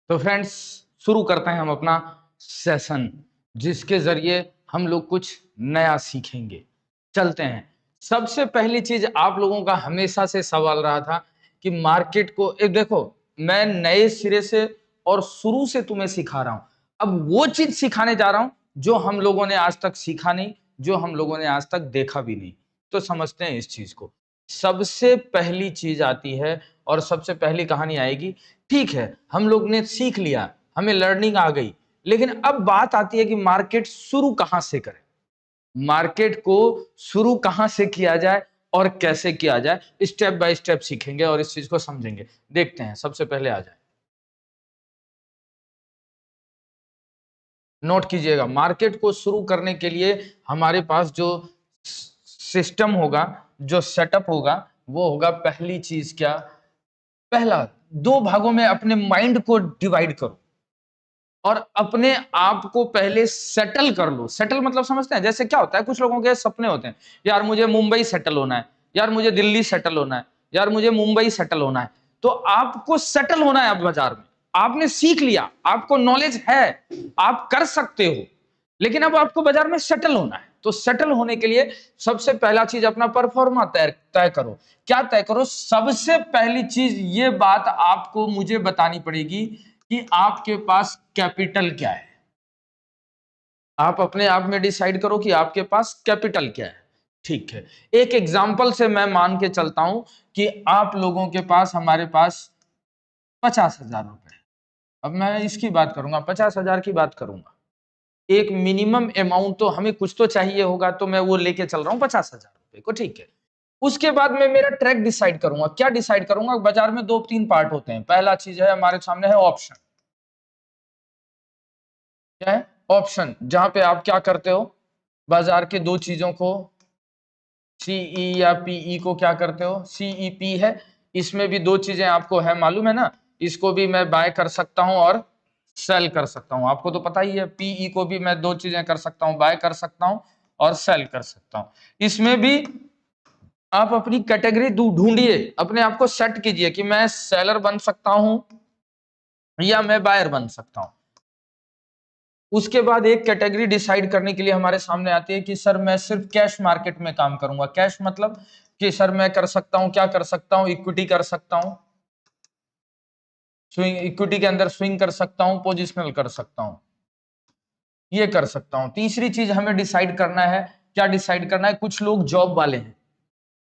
तो फ्रेंड्स, शुरू करते हैं हम अपना सेशन, जिसके जरिए हम लोग कुछ नया सीखेंगे। चलते हैं। सबसे पहली चीज आप लोगों का हमेशा से सवाल रहा था कि मार्केट को एक देखो, मैं नए सिरे से और शुरू से तुम्हें सिखा रहा हूं। अब वो चीज सिखाने जा रहा हूं जो हम लोगों ने आज तक सीखा नहीं, जो हम लोगों ने आज तक देखा भी नहीं। तो समझते हैं इस चीज को। सबसे पहली चीज आती है और सबसे पहली कहानी आएगी। ठीक है, हम लोग ने सीख लिया, हमें लर्निंग आ गई, लेकिन अब बात आती है कि मार्केट शुरू कहां से करें, मार्केट को शुरू कहां से किया जाए और कैसे किया जाए। स्टेप बाय स्टेप सीखेंगे और इस चीज को समझेंगे। देखते हैं, सबसे पहले आ जाए, नोट कीजिएगा। मार्केट को शुरू करने के लिए हमारे पास जो सिस्टम होगा, जो सेटअप होगा, वो होगा पहली चीज क्या, पहला, दो भागों में अपने माइंड को डिवाइड करो और अपने आप को पहले सेटल कर लो। सेटल मतलब समझते हैं? जैसे क्या होता है, कुछ लोगों के सपने होते हैं, यार मुझे मुंबई सेटल होना है, यार मुझे दिल्ली सेटल होना है, यार मुझे मुंबई सेटल होना है। तो आपको सेटल होना है। अब बाजार में आपने सीख लिया, आपको नॉलेज है, आप कर सकते हो, लेकिन अब आपको बाजार में सेटल होना है। तो सेटल होने के लिए सबसे पहला चीज अपना परफॉर्मा तय करो। क्या तय करो? सबसे पहली चीज ये बात आपको मुझे बतानी पड़ेगी कि आपके पास कैपिटल क्या है। आप अपने आप में डिसाइड करो कि आपके पास कैपिटल क्या है। ठीक है, एक एग्जांपल से मैं मान के चलता हूं कि आप लोगों के पास, हमारे पास 50,000 रुपए। अब मैं इसकी बात करूंगा, 50,000 की बात करूंगा। एक मिनिमम अमाउंट तो हमें कुछ तो चाहिए होगा, तो मैं वो लेके चल रहा हूं 50,000 रुपए को। ठीक है, उसके बाद मैं मेरा ट्रैक डिसाइड करूंगा। क्या डिसाइड करूंगा? बाजार में दो तीन पार्ट होते हैं। पहला चीज है हमारे सामने है ऑप्शन। क्या है? ऑप्शन, जहां पे आप क्या करते हो, बाजार के दो चीजों को, सीई या पीई को क्या करते हो, सीईपी है। इसमें भी दो चीजें आपको है, मालूम है ना। इसको भी मैं बाय कर सकता हूं और सेल कर सकता हूं, आपको तो पता ही है। पीई को भी मैं दो चीजें कर सकता हूं, बाय कर सकता हूं और सेल कर सकता हूं। इसमें भी आप अपनी कैटेगरी ढूंढिए, अपने आप को सेट कीजिए कि मैं सेलर बन सकता हूं या मैं बायर बन सकता हूं। उसके बाद एक कैटेगरी डिसाइड करने के लिए हमारे सामने आती है कि सर मैं सिर्फ कैश मार्केट में काम करूंगा। कैश मतलब कि सर मैं कर सकता हूं, क्या कर सकता हूं, इक्विटी कर सकता हूं, स्विंग इक्विटी के अंदर स्विंग कर सकता हूं, पोजिशनल कर सकता हूं, ये कर सकता हूं। तीसरी चीज हमें डिसाइड करना है। क्या डिसाइड करना है? कुछ लोग जॉब वाले हैं,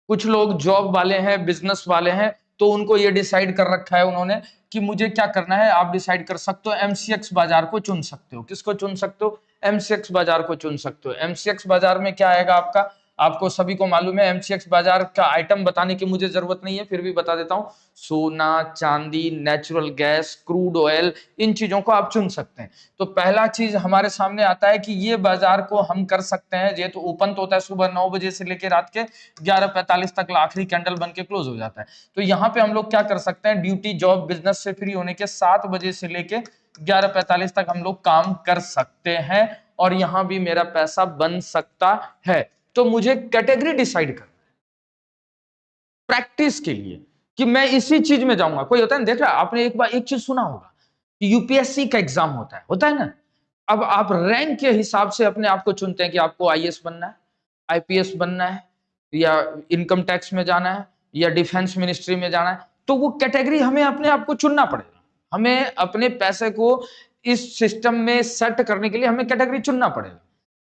कुछ लोग जॉब वाले हैं, बिजनेस वाले हैं, तो उनको ये डिसाइड कर रखा है उन्होंने कि मुझे क्या करना है। आप डिसाइड कर सकते हो, एमसीएक्स बाजार को चुन सकते हो। किसको चुन सकते हो? एमसीएक्स बाजार को चुन सकते हो। एमसीएक्स बाजार में क्या आएगा आपका, आपको सभी को मालूम है। एमसीएक्स बाजार का आइटम बताने की मुझे जरूरत नहीं है, फिर भी बता देता हूं। सोना, चांदी, नेचुरल गैस, क्रूड ऑयल, इन चीजों को आप चुन सकते हैं। तो पहला चीज हमारे सामने आता है कि ये बाजार को हम कर सकते हैं। ये तो ओपन तो होता है सुबह 9 बजे से लेकर रात के 11:45 तक, आखिरी कैंडल बन के क्लोज हो जाता है। तो यहाँ पे हम लोग क्या कर सकते हैं, ड्यूटी जॉब बिजनेस से फ्री होने के 7 बजे से लेके 11:45 तक हम लोग काम कर सकते हैं और यहां भी मेरा पैसा बन सकता है। तो मुझे कैटेगरी डिसाइड करना प्रैक्टिस के लिए कि मैं इसी चीज में जाऊंगा। कोई होता है ना, देख रहा आपने एक बार एक चीज सुना होगा कि यूपीएससी का एग्जाम होता है ना। अब आप रैंक के हिसाब से अपने आप को चुनते हैं कि आपको आईएएस बनना है, आईपीएस बनना है, या इनकम टैक्स में जाना है, या डिफेंस मिनिस्ट्री में जाना है। तो वो कैटेगरी हमें अपने आप को चुनना पड़ेगा। हमें अपने पैसे को इस सिस्टम में सेट करने के लिए हमें कैटेगरी चुनना पड़ेगा।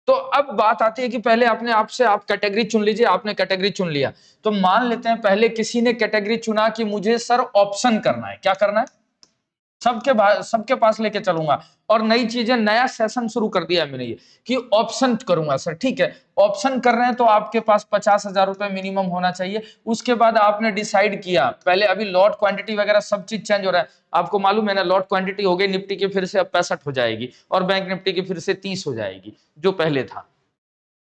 तो अब बात आती है कि पहले अपने आप से आप कैटेगरी चुन लीजिए। आपने कैटेगरी चुन लिया, तो मान लेते हैं पहले किसी ने कैटेगरी चुना कि मुझे सर ऑप्शन करना है। क्या करना है? सबके पास लेके चलूंगा और नई चीजें, नया सेशन शुरू कर दिया है मैंने ये कि ऑप्शन करूंगा। सर ठीक है, ऑप्शन कर रहे हैं तो आपके पास 50,000 रुपए मिनिमम होना चाहिए। उसके बाद आपने डिसाइड किया, पहले अभी लॉट क्वांटिटी वगैरह सब चीज चेंज हो रहा है, आपको मालूम है ना। लॉट क्वांटिटी हो गई निफ्टी की, फिर से अब 65 हो जाएगी, और बैंक निफ्टी की फिर से 30 हो जाएगी जो पहले था।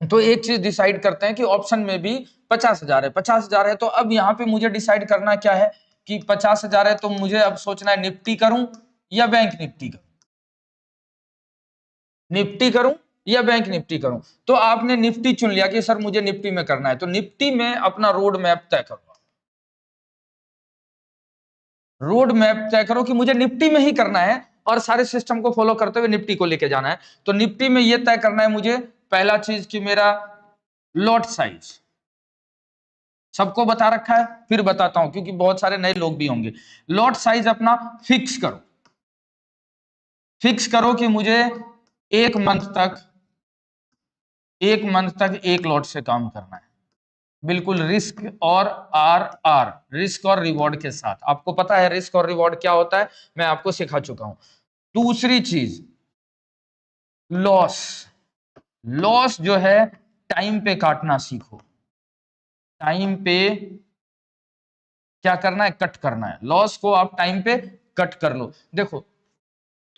तो एक चीज डिसाइड करते हैं कि ऑप्शन में भी 50,000 है, 50,000 है। तो अब यहाँ पे मुझे डिसाइड करना क्या है कि 50,000 है, तो मुझे अब सोचना है निफ्टी करूं या बैंक निफ्टी करूं, निफ्टी करूं या बैंक निफ्टी करूं। तो आपने निफ्टी चुन लिया कि सर मुझे निफ्टी में करना है, तो निफ्टी में अपना रोड मैप तय करूंगा। रोड मैप तय करो कि मुझे निफ्टी में ही करना है और सारे सिस्टम को फॉलो करते हुए निफ्टी को लेके जाना है। तो निफ्टी में यह तय करना है मुझे पहला चीज कि मेरा लॉट साइज सबको बता रखा है, फिर बताता हूं क्योंकि बहुत सारे नए लोग भी होंगे। लॉट साइज अपना फिक्स करो, फिक्स करो कि मुझे एक मंथ तक एक लॉट से काम करना है, बिल्कुल रिस्क और आर रिस्क और रिवॉर्ड के साथ। आपको पता है रिस्क और रिवॉर्ड क्या होता है, मैं आपको सिखा चुका हूं। दूसरी चीज लॉस, लॉस जो है टाइम पे काटना सीखो, टाइम पे क्या करना है, कट करना है। लॉस को आप टाइम पे कट कर लो। देखो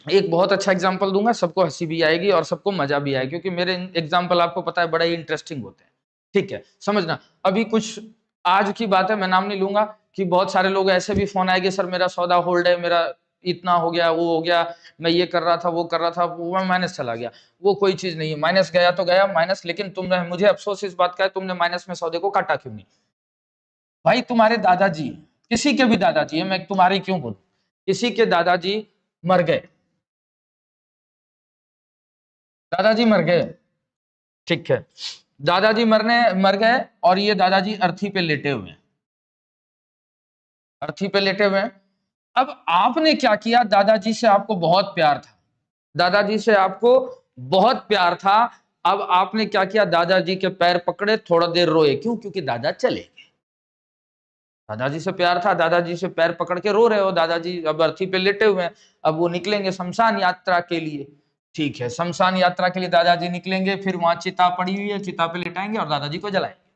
एक बहुत अच्छा एग्जांपल दूंगा, सबको हंसी भी आएगी और सबको मजा भी आएगा क्योंकि मेरे एग्जांपल आपको पता है बड़ा ही इंटरेस्टिंग होते हैं। ठीक है, समझना। अभी कुछ आज की बात है, मैं नाम नहीं लूंगा, कि बहुत सारे लोग ऐसे भी फोन आएंगे, सर मेरा सौदा होल्ड है, मेरा इतना हो गया, वो हो गया, मैं ये कर रहा था, वो कर रहा था, वो माइनस चला गया। वो कोई चीज नहीं है, माइनस गया तो गया माइनस, लेकिन तुमने, मुझे अफसोस इस बात का है, तुमने माइनस में सौदे को काटा क्यों नहीं? भाई तुम्हारे दादाजी, किसी के भी दादाजी है, मैं तुम्हारी क्यों बोलूं, किसी के दादाजी मर गए, दादाजी मर गए, ठीक है, दादाजी मर गए और ये दादाजी अर्थी पे लेटे हुए हैं, अर्थी पे लेटे हुए हैं। अब आपने क्या किया, दादाजी से आपको बहुत प्यार था, दादाजी से आपको बहुत प्यार था। अब आपने क्या किया, दादाजी के पैर पकड़े, थोड़ा देर रोए, क्यों? क्योंकि दादा चले गए। दादाजी से प्यार था, दादाजी से पैर पकड़ के रो रहे हो, दादाजी अब अर्थी पे लेटे हुए हैं, अब वो निकलेंगे शमशान यात्रा के लिए। ठीक है, शमशान यात्रा के लिए दादाजी निकलेंगे, फिर वहां चिता पड़ी हुई है, चिता पे लेटाएंगे और दादाजी को जलाएंगे।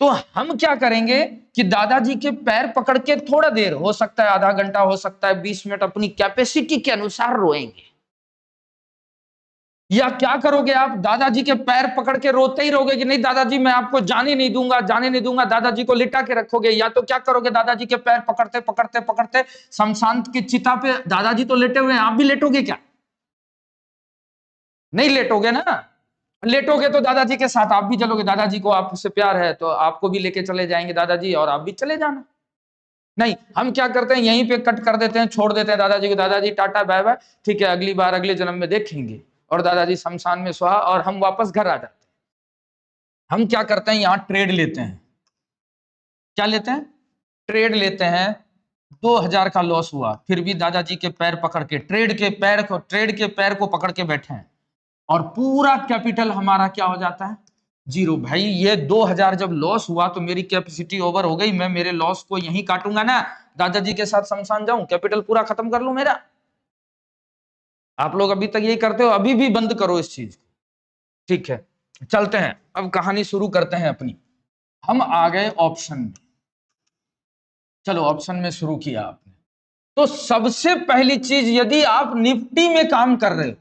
तो हम क्या करेंगे कि दादाजी के पैर पकड़ के थोड़ा देर, हो सकता है आधा घंटा, हो सकता है 20 मिनट, अपनी कैपेसिटी के अनुसार रोएंगे। या क्या करोगे आप, दादाजी के पैर पकड़ के रोते ही रहोगे कि नहीं दादाजी मैं आपको जाने नहीं दूंगा, जाने नहीं दूंगा, दादाजी को लिटा के रखोगे। या तो क्या करोगे, दादाजी के पैर पकड़ते पकड़ते पकड़ते शमशान की चिता पे, दादाजी तो लेटे हुए हैं, आप भी लेटोगे क्या? नहीं लेटोगे ना, लेटोगे तो दादाजी के साथ आप भी चलोगे, दादाजी को आपसे प्यार है तो आपको भी लेके चले जाएंगे दादाजी, और आप भी चले जाना। नहीं, हम क्या करते हैं, यहीं पे कट कर देते हैं, छोड़ देते हैं दादाजी को, दादाजी टाटा बाय बाय, ठीक है, अगली बार अगले जन्म में देखेंगे, और दादाजी शमशान में सुहा और हम वापस घर आ जाते हैं। हम क्या करते हैं, यहां ट्रेड लेते हैं, क्या लेते हैं, ट्रेड लेते हैं। 2000 का लॉस हुआ, फिर भी दादाजी के पैर पकड़ के, ट्रेड के पैर को पकड़ के बैठे हैं, और पूरा कैपिटल हमारा क्या हो जाता है, जीरो। भाई ये 2000 जब लॉस हुआ तो मेरी कैपेसिटी ओवर हो गई, मैं मेरे लॉस को यहीं काटूंगा ना, दादाजी के साथ शमशान जाऊं, कैपिटल पूरा खत्म कर लूं मेरा। आप लोग अभी तक यही करते हो, अभी भी बंद करो इस चीज को। ठीक है, चलते हैं, अब कहानी शुरू करते हैं अपनी। हम आ गए ऑप्शन में, चलो ऑप्शन में शुरू किया आपने। तो सबसे पहली चीज, यदि आप निफ्टी में काम कर रहे हो,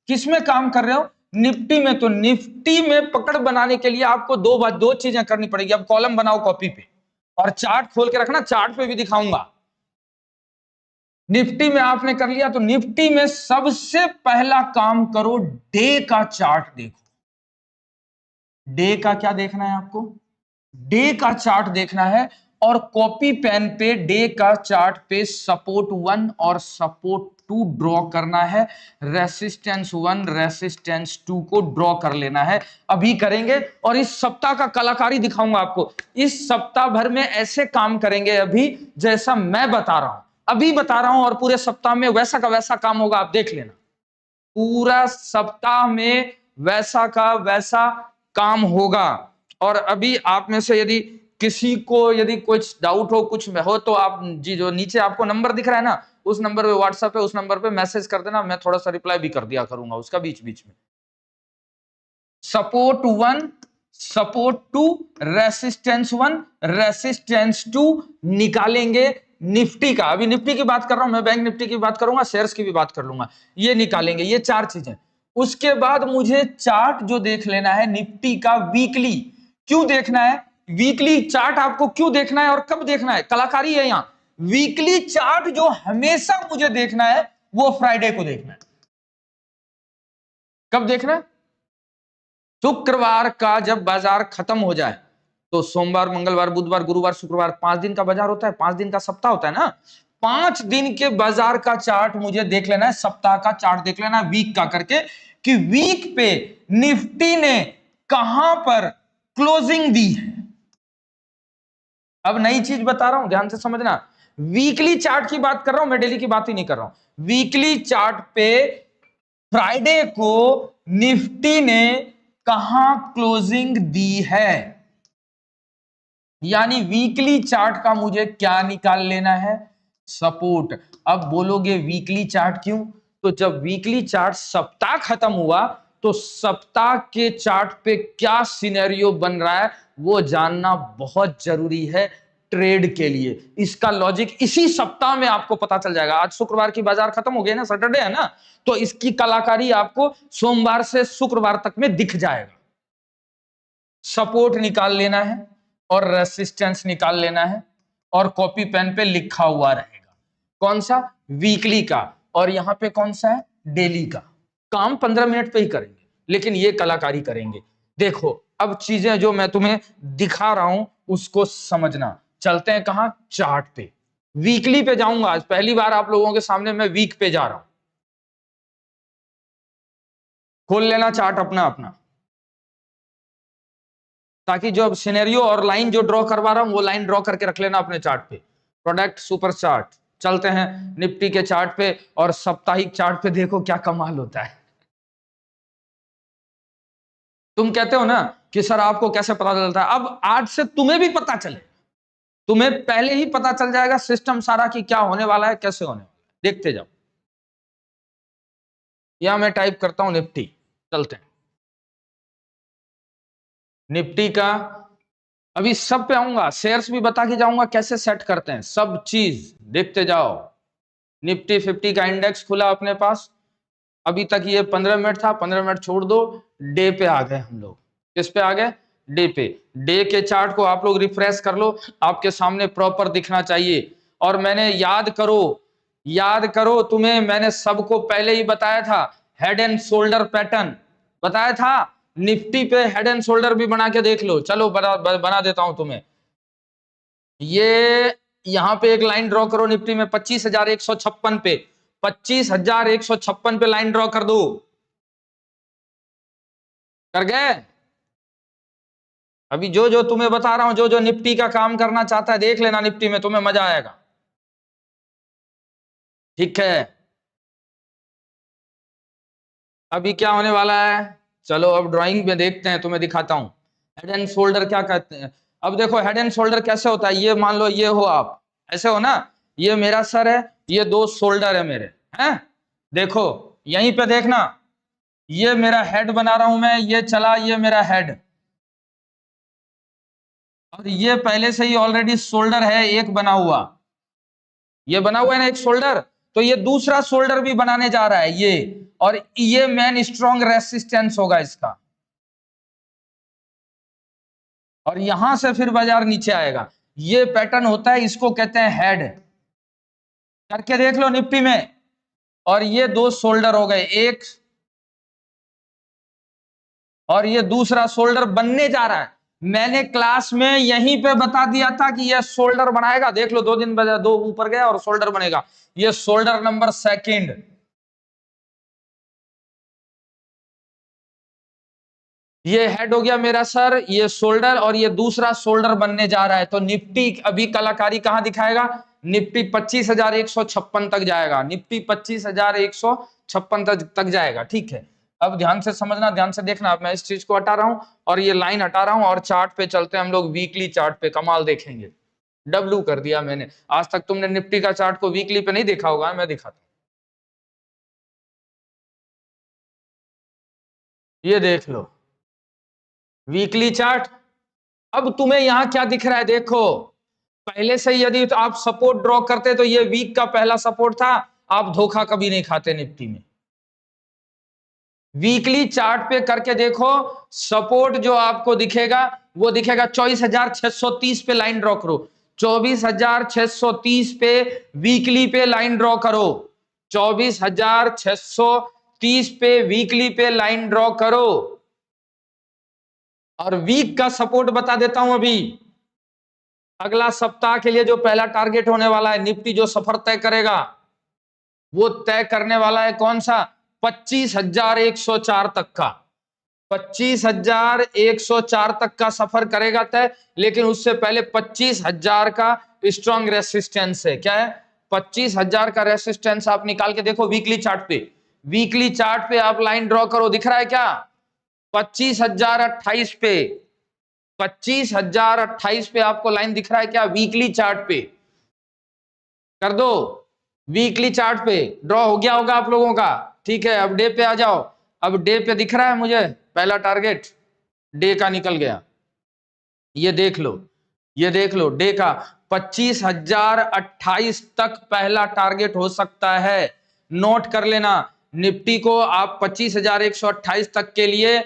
किस में काम कर रहे हो, निफ्टी में, तो निफ्टी में पकड़ बनाने के लिए आपको दो चीजें करनी पड़ेगी। अब कॉलम बनाओ कॉपी पे, और चार्ट खोल के रखना, चार्ट पे भी दिखाऊंगा। निफ्टी में आपने कर लिया, तो निफ्टी में सबसे पहला काम करो, डे का चार्ट देखो। डे का क्या देखना है आपको, डे का चार्ट देखना है, और कॉपी पेन पे डे का चार्ट पे सपोर्ट 1 और सपोर्ट 2 ड्रॉ करना है, रेसिस्टेंस 1 रेसिस्टेंस 2 को ड्रॉ कर लेना है। अभी करेंगे, और इस सप्ताह का कलाकारी दिखाऊंगा आपको। इस सप्ताह भर में ऐसे काम करेंगे अभी, जैसा मैं बता रहा हूं, अभी बता रहा हूं, और पूरे सप्ताह में वैसा का वैसा काम होगा, आप देख लेना। पूरा सप्ताह में वैसा का वैसा काम होगा। और अभी आप में से यदि किसी को यदि कुछ डाउट हो, कुछ हो, तो आप जी जो नीचे आपको नंबर दिख रहा है ना, उस नंबर पे व्हाट्सएप है, उस नंबर पे मैसेज कर देना, मैं थोड़ा सा रिप्लाई भी कर दिया करूंगा उसका बीच बीच में। सपोर्ट 1 सपोर्ट 2 रेसिस्टेंस 1 रेसिस्टेंस 2 निकालेंगे निफ्टी का। अभी निफ्टी की बात कर रहा हूं मैं, बैंक निफ्टी की बात करूंगा, शेयर्स की भी बात कर लूंगा, ये निकालेंगे, ये 4 चीजें। उसके बाद मुझे चार्ट जो देख लेना है निफ्टी का वीकली। क्यों देखना है वीकली चार्ट, आपको क्यों देखना है और कब देखना है, कलाकारी है यहां। वीकली चार्ट जो हमेशा मुझे देखना है वो फ्राइडे को देखना है। कब देखना है, शुक्रवार का, जब बाजार खत्म हो जाए, तो सोमवार, मंगलवार, बुधवार, गुरुवार, शुक्रवार 5 दिन का बाजार होता है, 5 दिन का सप्ताह होता है ना। 5 दिन के बाजार का चार्ट मुझे देख लेना है, सप्ताह का चार्ट देख लेना है, वीक का करके, कि वीक पे निफ्टी ने कहां पर क्लोजिंग दी है। अब नई चीज बता रहा हूं, ध्यान से समझना। वीकली चार्ट की बात कर रहा हूं मैं, डेली की बात ही नहीं कर रहा हूं। वीकली चार्ट पे फ्राइडे को निफ्टी ने कहां क्लोजिंग दी है, यानी वीकली चार्ट का मुझे क्या निकाल लेना है, सपोर्ट। अब बोलोगे वीकली चार्ट क्यों, तो जब वीकली चार्ट सप्ताह खत्म हुआ तो सप्ताह के चार्ट पे क्या सिनेरियो बन रहा है वो जानना बहुत जरूरी है ट्रेड के लिए। इसका लॉजिक इसी सप्ताह में आपको पता चल जाएगा। आज शुक्रवार की बाजार खत्म हो गई ना, सैटरडे है ना, तो इसकी कलाकारी आपको सोमवार से शुक्रवार तक में दिख जाएगा। सपोर्ट निकाल लेना है और रेसिस्टेंस निकाल लेना है, और कॉपी पेन पे लिखा हुआ रहेगा कौन सा, वीकली का, और यहां पे कौन सा है, डेली का। काम 15 मिनट पे ही करेंगे, लेकिन ये कलाकारी करेंगे। देखो अब चीजें जो मैं तुम्हें दिखा रहा हूं उसको समझना। चलते हैं कहां, चार्ट पे। वीकली पे जाऊंगा आज, पहली बार आप लोगों के सामने मैं वीक पे जा रहा हूं। खोल लेना चार्ट अपना अपना, ताकि जो सिनेरियो और लाइन जो ड्रॉ करवा रहा हूं वो लाइन ड्रॉ करके रख लेना अपने चार्ट पे। प्रोडक्ट सुपर चार्ट, चलते हैं निफ्टी के चार्ट पे, और साप्ताहिक चार्ट पे देखो क्या कमाल होता है। तुम कहते हो ना कि सर आपको कैसे पता चलता है, अब आज से तुम्हें भी पता चले, तुम्हें पहले ही पता चल जाएगा सिस्टम सारा कि क्या होने वाला है, कैसे होने वाला है। देखते जाओ, या मैं टाइप करता हूं निफ्टी, चलते हैं निफ्टी का। अभी सब पे आऊंगा, शेयर्स भी बता के जाऊंगा कैसे सेट करते हैं, सब चीज देखते जाओ। निफ्टी 50 का इंडेक्स खुला अपने पास, अभी तक ये 15 मिनट था, 15 मिनट छोड़ दो, डे पे आ गए हम लोग। किस पे आ गए, डे पे। डे के चार्ट को आप लोग रिफ्रेश कर लो, आपके सामने प्रॉपर दिखना चाहिए। और मैंने याद करो तुम्हें मैंने सबको पहले ही बताया था, हेड एंड शोल्डर पैटर्न बताया था। निफ्टी पे हेड एंड शोल्डर भी बना के देख लो, चलो बना देता हूं तुम्हें। ये यहां पे एक लाइन ड्रॉ करो निफ्टी में 25,156 पे, 25,156 पे लाइन ड्रॉ कर दो। कर गए। अभी जो जो तुम्हें बता रहा हूं, जो जो निफ्टी का काम करना चाहता है देख लेना, निफ्टी में तुम्हें मजा आएगा। ठीक है, अभी क्या होने वाला है, चलो अब ड्राइंग में देखते हैं, तुम्हें दिखाता हूं हेड एंड शोल्डर क्या कहते हैं। अब देखो हेड एंड शोल्डर कैसे होता है, ये मान लो ये हो आप, ऐसे हो ना, ये मेरा सर है, ये दो शोल्डर है मेरे, हैं। देखो यहीं पे देखना, ये मेरा हेड बना रहा हूं मैं, ये चला, ये मेरा हेड, और ये पहले से ही ऑलरेडी शोल्डर है एक बना हुआ, ये बना हुआ है ना एक शोल्डर, तो ये दूसरा शोल्डर भी बनाने जा रहा है ये, और ये मेन स्ट्रॉन्ग रेसिस्टेंस होगा इसका, और यहां से फिर बाजार नीचे आएगा। ये पैटर्न होता है, इसको कहते हैं हेड। करके देख लो निफ्टी में, और ये दो शोल्डर हो गए, एक और ये दूसरा शोल्डर बनने जा रहा है। मैंने क्लास में यहीं पे बता दिया था कि ये शोल्डर बनाएगा, देख लो 2 दिन बाद 2 ऊपर गया और शोल्डर बनेगा, ये शोल्डर नंबर 2। ये हेड हो गया मेरा सर, ये शोल्डर, और ये दूसरा शोल्डर बनने जा रहा है। तो निफ्टी अभी कलाकारी कहां दिखाएगा, निफ्टी 25,156 तक जाएगा, निफ्टी 25,156 तक जाएगा। ठीक है, अब ध्यान से समझना, ध्यान से देखना। अब मैं इस चीज को हटा रहा हूं और ये लाइन हटा रहा हूं, और चार्ट पे चलते हैं हम लोग, वीकली चार्ट पे कमाल देखेंगे। डब्लू कर दिया मैंने, आज तक तुमने निफ्टी का चार्ट को वीकली पे नहीं देखा होगा, मैं दिखाता हूं। ये देख लो वीकली चार्ट। अब तुम्हें यहां क्या दिख रहा है, देखो पहले से यदि तो आप सपोर्ट ड्रॉ करते तो ये वीक का पहला सपोर्ट था, आप धोखा कभी नहीं खाते निफ्टी में। वीकली चार्ट पे करके देखो, सपोर्ट जो आपको दिखेगा वो दिखेगा 24,630 पे, लाइन ड्रॉ करो 24,630 पे, वीकली पे लाइन ड्रॉ करो 24,630 पे, वीकली पे लाइन ड्रॉ करो। और वीक का सपोर्ट बता देता हूं अभी। अगला सप्ताह के लिए जो पहला टारगेट होने वाला है, निफ्टी जो सफर तय करेगा, वो तय करने वाला है कौन सा? 25,104 तक का। 25,104 तक का सफर करेगा तय, लेकिन उससे पहले 25,000 का स्ट्रॉन्ग रेसिस्टेंस है। क्या है? 25,000 का रेसिस्टेंस आप निकाल के देखो वीकली चार्ट पे। वीकली चार्ट पे आप लाइन ड्रॉ करो, दिख रहा है क्या? 25,028 पे, 25,028 पे आपको लाइन दिख रहा है क्या? वीकली चार्ट पे कर दो, वीकली चार्ट पे ड्रॉ हो गया होगा आप लोगों का। ठीक है, अब डे पे आ जाओ। अब डे पे दिख रहा है मुझे पहला टारगेट डे का निकल गया। ये देख लो, ये देख लो डे का 25,028 तक पहला टारगेट हो सकता है। नोट कर लेना, निफ्टी को आप 25,128 तक के लिए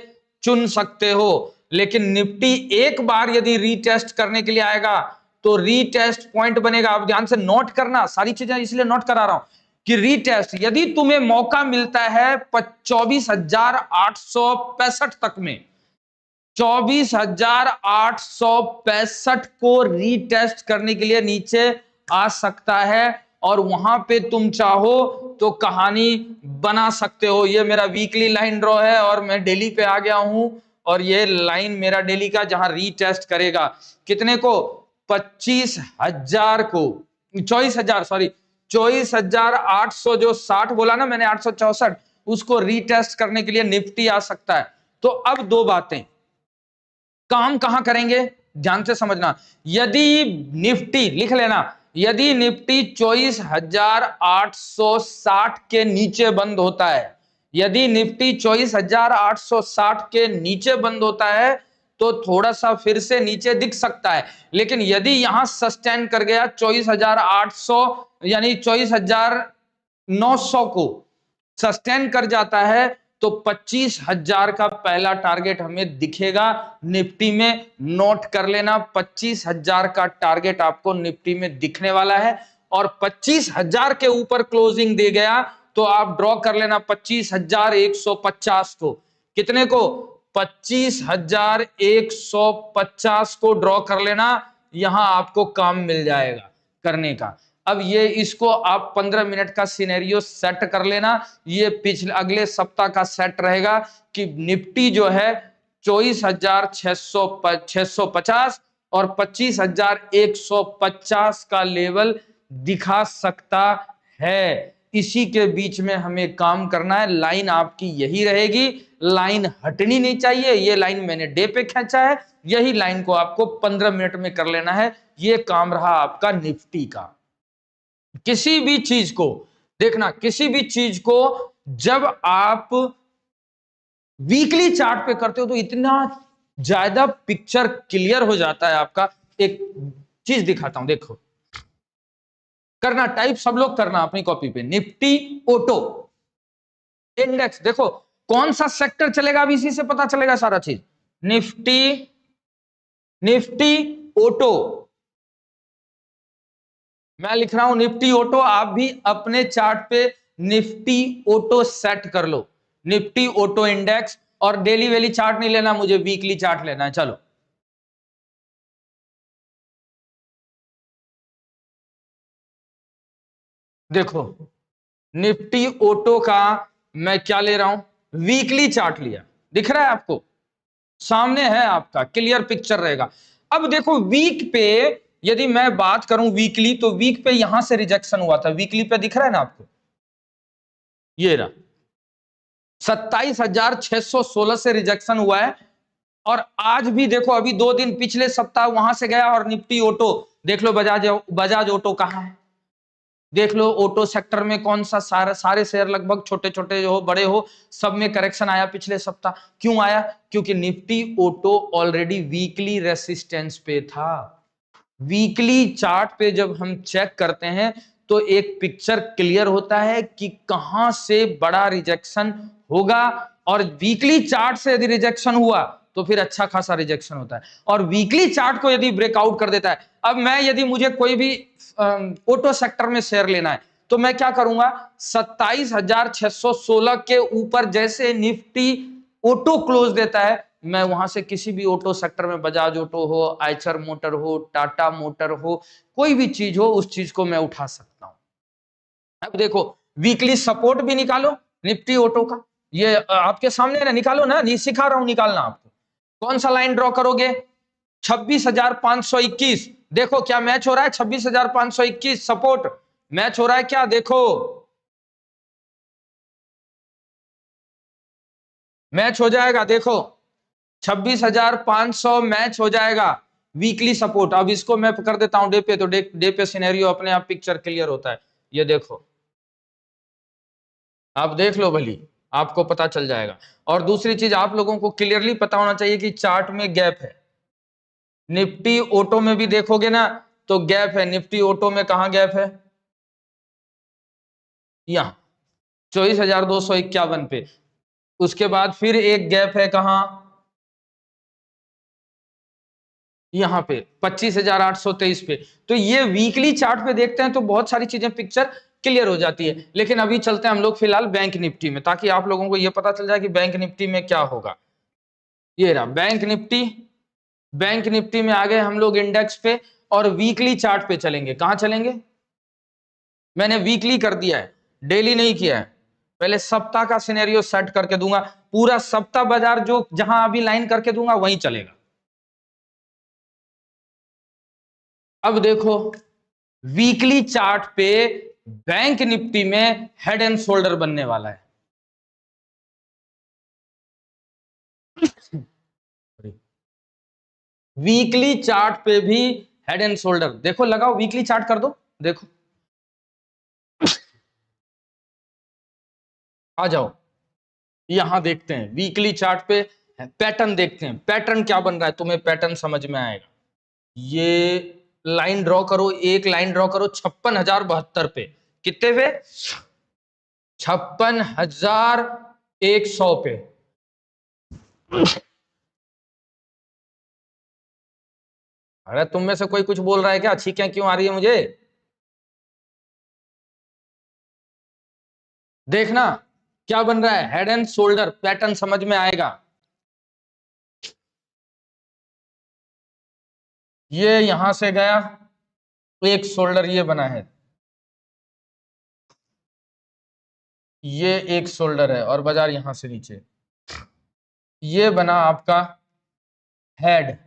चुन सकते हो, लेकिन निफ्टी एक बार यदि रीटेस्ट करने के लिए आएगा तो रीटेस्ट पॉइंट बनेगा। आप ध्यान से नोट करना, सारी चीजें इसलिए नोट करा रहा हूं कि रीटेस्ट यदि तुम्हें मौका मिलता है 24,865 तक में, 24,865 को रीटेस्ट करने के लिए नीचे आ सकता है, और वहां पे तुम चाहो तो कहानी बना सकते हो। ये मेरा वीकली लाइन ड्रॉ है और मैं डेली पे आ गया हूं, और ये लाइन मेरा डेली का जहां रीटेस्ट करेगा कितने को? 25,000 को, 24,000 सॉरी 24,800 जो 60 बोला ना मैंने, 864 उसको रीटेस्ट करने के लिए निफ्टी आ सकता है। तो अब दो बातें, काम कहां करेंगे ध्यान से समझना। यदि निफ्टी, लिख लेना, यदि निफ्टी 24,860 के नीचे बंद होता है, यदि निफ्टी 24,860 के नीचे बंद होता है तो थोड़ा सा फिर से नीचे दिख सकता है, लेकिन यदि यहां सस्टेन कर गया 24,800 यानी 24,900 को सस्टेन कर जाता है तो 25,000 का पहला टारगेट हमें दिखेगा निफ्टी में। नोट कर लेना, 25,000 का टारगेट आपको निफ्टी में दिखने वाला है, और 25,000 के ऊपर क्लोजिंग दे गया तो आप ड्रॉ कर लेना 25,150 को। कितने को? 25,150 को ड्रॉ कर लेना, यहां आपको काम मिल जाएगा करने का। अब ये इसको आप 15 मिनट का सिनेरियो सेट कर लेना। ये पिछले अगले सप्ताह का सेट रहेगा कि निफ्टी जो है 24,650 और 25,150 का लेवल दिखा सकता है। इसी के बीच में हमें काम करना है। लाइन आपकी यही रहेगी, लाइन हटनी नहीं चाहिए। ये लाइन मैंने डे पे खींचा है, यही लाइन को आपको 15 मिनट में कर लेना है। ये काम रहा आपका निफ्टी का। किसी भी चीज को देखना, किसी भी चीज को जब आप वीकली चार्ट पे करते हो तो इतना ज्यादा पिक्चर क्लियर हो जाता है आपका। एक चीज दिखाता हूं, देखो, करना टाइप सब लोग करना अपनी कॉपी पे। निफ्टी ऑटो इंडेक्स, देखो कौन सा सेक्टर चलेगा, अब इसी से पता चलेगा सारा चीज। निफ्टी ऑटो, मैं लिख रहा हूं निफ्टी ऑटो, आप भी अपने चार्ट पे निफ्टी ऑटो सेट कर लो, निफ्टी ऑटो इंडेक्स। और डेली वेली चार्ट नहीं लेना मुझे, वीकली चार्ट लेना है। चलो देखो, निफ्टी ऑटो का मैं क्या ले रहा हूं, वीकली चार्ट लिया, दिख रहा है आपको, सामने है आपका, क्लियर पिक्चर रहेगा। अब देखो वीक पे यदि मैं बात करूं वीकली, तो वीक पे यहां से रिजेक्शन हुआ था, वीकली पे दिख रहा है ना आपको, ये रहा 27,616 से रिजेक्शन हुआ है। और आज भी देखो, अभी 2 दिन पिछले सप्ताह वहां से गया, और निफ्टी ऑटो देख लो, बजाज ऑटो कहां है, देख लो ऑटो सेक्टर में कौन सा, सारे शेयर लगभग, छोटे छोटे हो बड़े हो, सब में करेक्शन आया पिछले सप्ताह। क्यों आया? क्योंकि Nifty auto already weekly resistance पे था। वीकली चार्ट पे जब हम चेक करते हैं तो एक पिक्चर क्लियर होता है कि कहां से बड़ा रिजेक्शन होगा, और वीकली चार्ट से यदि रिजेक्शन हुआ तो फिर अच्छा खासा रिजेक्शन होता है, और वीकली चार्ट को यदि ब्रेकआउट कर देता है। अब मैं यदि मुझे कोई भी ऑटो सेक्टर में शेयर लेना है तो मैं क्या करूंगा, 27,616 के ऊपर जैसे निफ्टी ऑटो क्लोज देता है मैं वहां से किसी भी ऑटो सेक्टर में, बजाज ऑटो हो, आइचर मोटर हो, टाटा मोटर हो, कोई भी चीज हो, उस चीज को मैं उठा सकता हूं। अब देखो वीकली सपोर्ट भी निकालो निफ्टी ऑटो का, ये आपके सामने ना, निकालो ना, नहीं सिखा रहा हूं निकालना आपको। कौन सा लाइन ड्रॉ करोगे? 26,521। देखो क्या मैच हो रहा है? 26,521 सपोर्ट मैच हो रहा है क्या? देखो मैच हो जाएगा, देखो 26,500 मैच हो जाएगा वीकली सपोर्ट। अब इसको मैं कर देता हूं डे पे, तो डे पे सिनेरियो अपने आप पिक्चर क्लियर होता है। ये देखो, आप देख लो भली, आपको पता चल जाएगा। और दूसरी चीज आप लोगों को क्लियरली पता होना चाहिए कि चार्ट में गैप है। निफ्टी ऑटो में भी देखोगे ना तो गैप है। निफ्टी ऑटो में कहां गैप है? यहां 24,251 पे। उसके बाद फिर एक गैप है कहां? यहां पे 25,823 पे। तो ये वीकली चार्ट पे देखते हैं तो बहुत सारी चीजें पिक्चर क्लियर हो जाती है। लेकिन अभी चलते हैं हम लोग फिलहाल बैंक निफ्टी में, ताकि आप लोगों को यह पता चल जाए कि बैंक निफ्टी में क्या होगा। ये रहा बैंक निफ्टी। बैंक निफ्टी में आ गए हम लोग इंडेक्स पे, और वीकली चार्ट पे चलेंगे। कहां चलेंगे? मैंने वीकली कर दिया है, डेली नहीं किया है। पहले सप्ताह का सिनेरियो सेट करके दूंगा, पूरा सप्ताह बाजार जो जहां अभी लाइन करके दूंगा वहीं चलेगा। अब देखो वीकली चार्ट पे बैंक निफ्टी में हेड एंड शोल्डर बनने वाला है। वीकली चार्ट पे भी हेड एंड शोल्डर, देखो लगाओ वीकली चार्ट कर दो, देखो आ जाओ यहां देखते हैं वीकली चार्ट पे पैटर्न देखते हैं। पैटर्न क्या बन रहा है तुम्हें पैटर्न समझ में आएगा। ये लाइन ड्रॉ करो, एक लाइन ड्रॉ करो 56,072 पे। कितने पे? 56,100 पे। अरे तुम में से कोई कुछ बोल रहा है क्या? छींकें क्यों आ रही है मुझे? देखना क्या बन रहा है, हेड एंड शोल्डर पैटर्न समझ में आएगा। ये यहां से गया, एक शोल्डर ये बना है, ये एक शोल्डर है, और बाजार यहां से नीचे, ये बना आपका हेड,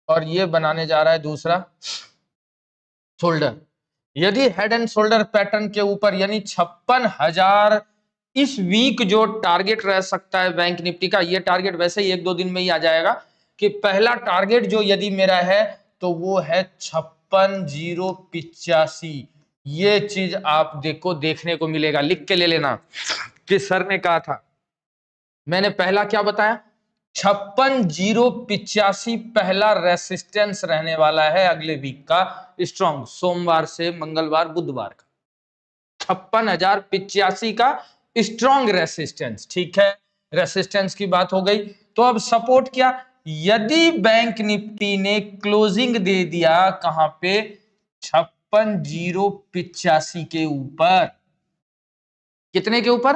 और ये बनाने जा रहा है दूसरा शोल्डर। यदि हेड एंड शोल्डर पैटर्न के ऊपर, यानी 56,000 इस वीक जो टारगेट रह सकता है बैंक निफ्टी का, ये टारगेट वैसे ही 1-2 दिन में ही आ जाएगा, कि पहला टारगेट जो यदि मेरा है तो वो है 56,085। ये चीज आप देखो, देखने को मिलेगा, लिख के ले लेना कि सर ने कहा था। मैंने पहला क्या बताया? 56,085 पहला रेसिस्टेंस रहने वाला है अगले वीक का स्ट्रॉन्ग, सोमवार से मंगलवार बुधवार का 56,085 का स्ट्रॉन्ग रेसिस्टेंस। ठीक है, रेसिस्टेंस की बात हो गई। तो अब सपोर्ट क्या? यदि बैंक निफ्टी ने क्लोजिंग दे दिया कहां पे? 56,085 के ऊपर। कितने के ऊपर?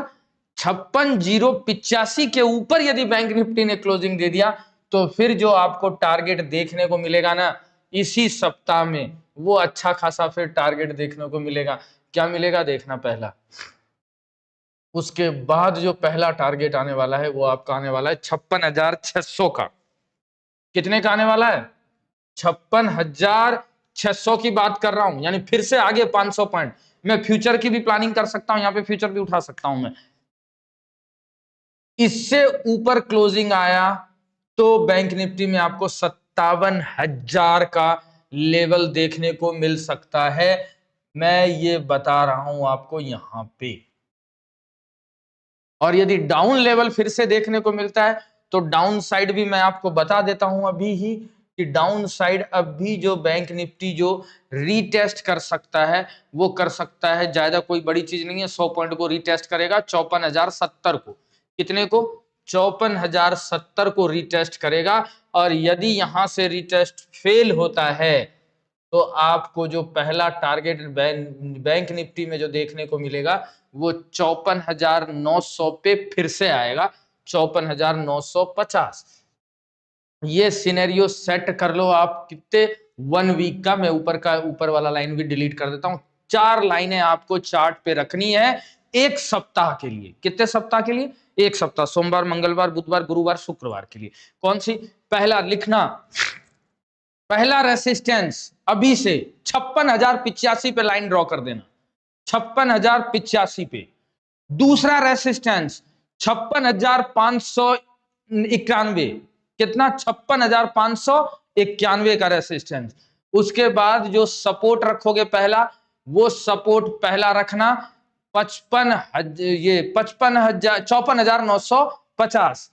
56,085 के ऊपर यदि बैंक निफ्टी ने क्लोजिंग दे दिया, तो फिर जो आपको टारगेट देखने को मिलेगा ना इसी सप्ताह में, वो अच्छा खासा फिर टारगेट देखने को मिलेगा। क्या मिलेगा देखना पहला, उसके बाद जो पहला टारगेट आने वाला है वो आपका आने वाला है 56,600 का। कितने का आने वाला है? 56,600 की बात कर रहा हूं, यानी फिर से आगे 500 पॉइंट। मैं फ्यूचर की भी प्लानिंग कर सकता हूं, यहां पे फ्यूचर भी उठा सकता हूं मैं। इससे ऊपर क्लोजिंग आया तो बैंक निफ्टी में आपको 57,000 का लेवल देखने को मिल सकता है। मैं ये बता रहा हूं आपको यहां पे। और यदि डाउन लेवल फिर से देखने को मिलता है तो डाउन साइड भी मैं आपको बता देता हूं अभी ही, कि डाउन साइड अब भी जो बैंक निफ्टी जो रीटेस्ट कर सकता है वो कर सकता है। ज्यादा कोई बड़ी चीज नहीं है, 100 पॉइंट को रीटेस्ट करेगा 54,070 को। कितने को? 54,070 को रीटेस्ट करेगा। और यदि यहां से रीटेस्ट फेल होता है तो आपको जो पहला टारगेट बैंक निफ्टी में जो देखने को मिलेगा वो 54,900 पे फिर से आएगा, 54,950। ये सिनेरियो सेट कर लो आप कितने 1 वीक का। मैं ऊपर वाला लाइन भी डिलीट कर देता हूं। 4 लाइनें आपको चार्ट पे रखनी है 1 सप्ताह के लिए। कितने सप्ताह के लिए? 1 सप्ताह, सोमवार, मंगलवार, बुधवार, गुरुवार, शुक्रवार के लिए। कौन सी? पहला लिखना, पहला रेसिस्टेंस अभी से 56,085 पे लाइन ड्रॉ कर देना, 56,085 पे। दूसरा रेसिस्टेंस 56,591, कितना? 56,591 का रेसिस्टेंस। उसके बाद जो सपोर्ट रखोगे पहला, वो सपोर्ट पहला रखना 54,950।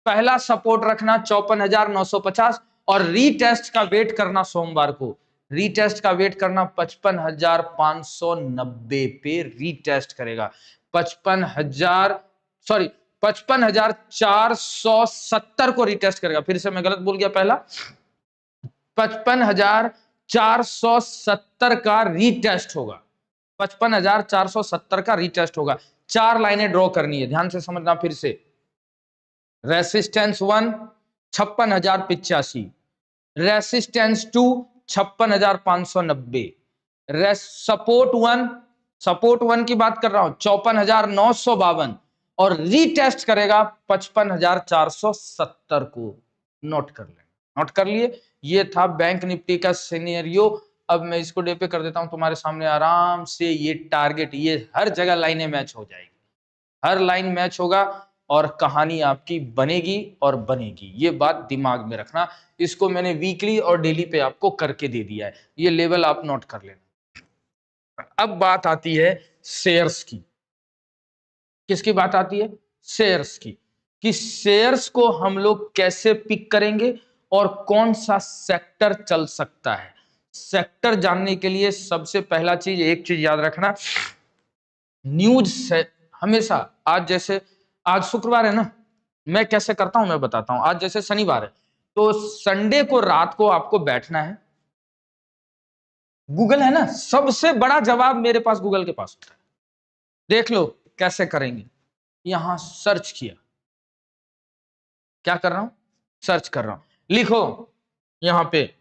पहला सपोर्ट रखना 54,950 और रीटेस्ट का वेट करना सोमवार को। रीटेस्ट का वेट करना 55,590 पे रीटेस्ट करेगा। 55,470 को रीटेस्ट करेगा। फिर से मैं गलत बोल गया, पहला 55,470 का रीटेस्ट होगा। 55,470 का रीटेस्ट होगा। 4 लाइनें ड्रॉ करनी है, ध्यान से समझना। फिर से रेसिस्टेंस 1 56,085, रेसिस्टेंस 2 56,590, सपोर्ट 1 की बात कर रहा हूं 54,952 और रीटेस्ट करेगा 55,470 को। नोट कर लें, नोट कर लिए। ये था बैंक निफ्टी का सिनेरियो। अब मैं इसको डे पे कर देता हूं तुम्हारे सामने आराम से। ये टारगेट, ये हर जगह लाइनें मैच हो जाएगी, हर लाइन मैच होगा और कहानी आपकी बनेगी और बनेगी। ये बात दिमाग में रखना। इसको मैंने वीकली और डेली पे आपको करके दे दिया है, ये लेवल आप नोट कर लेना। अब बात आती है शेयर्स की। किसकी बात आती है? शेयर्स की। कि शेयर्स को हम लोग कैसे पिक करेंगे और कौन सा सेक्टर चल सकता है। सेक्टर जानने के लिए सबसे पहला चीज, एक चीज याद रखना, न्यूज से हमेशा, आज जैसे आज शुक्रवार है ना, मैं कैसे करता हूं मैं बताता हूं। आज जैसे शनिवार है, तो संडे को रात को आपको बैठना है। गूगल है ना, सबसे बड़ा जवाब मेरे पास गूगल के पास होता है। देख लो कैसे करेंगे। यहां सर्च किया, क्या कर रहा हूं? सर्च कर रहा हूं। लिखो यहां पे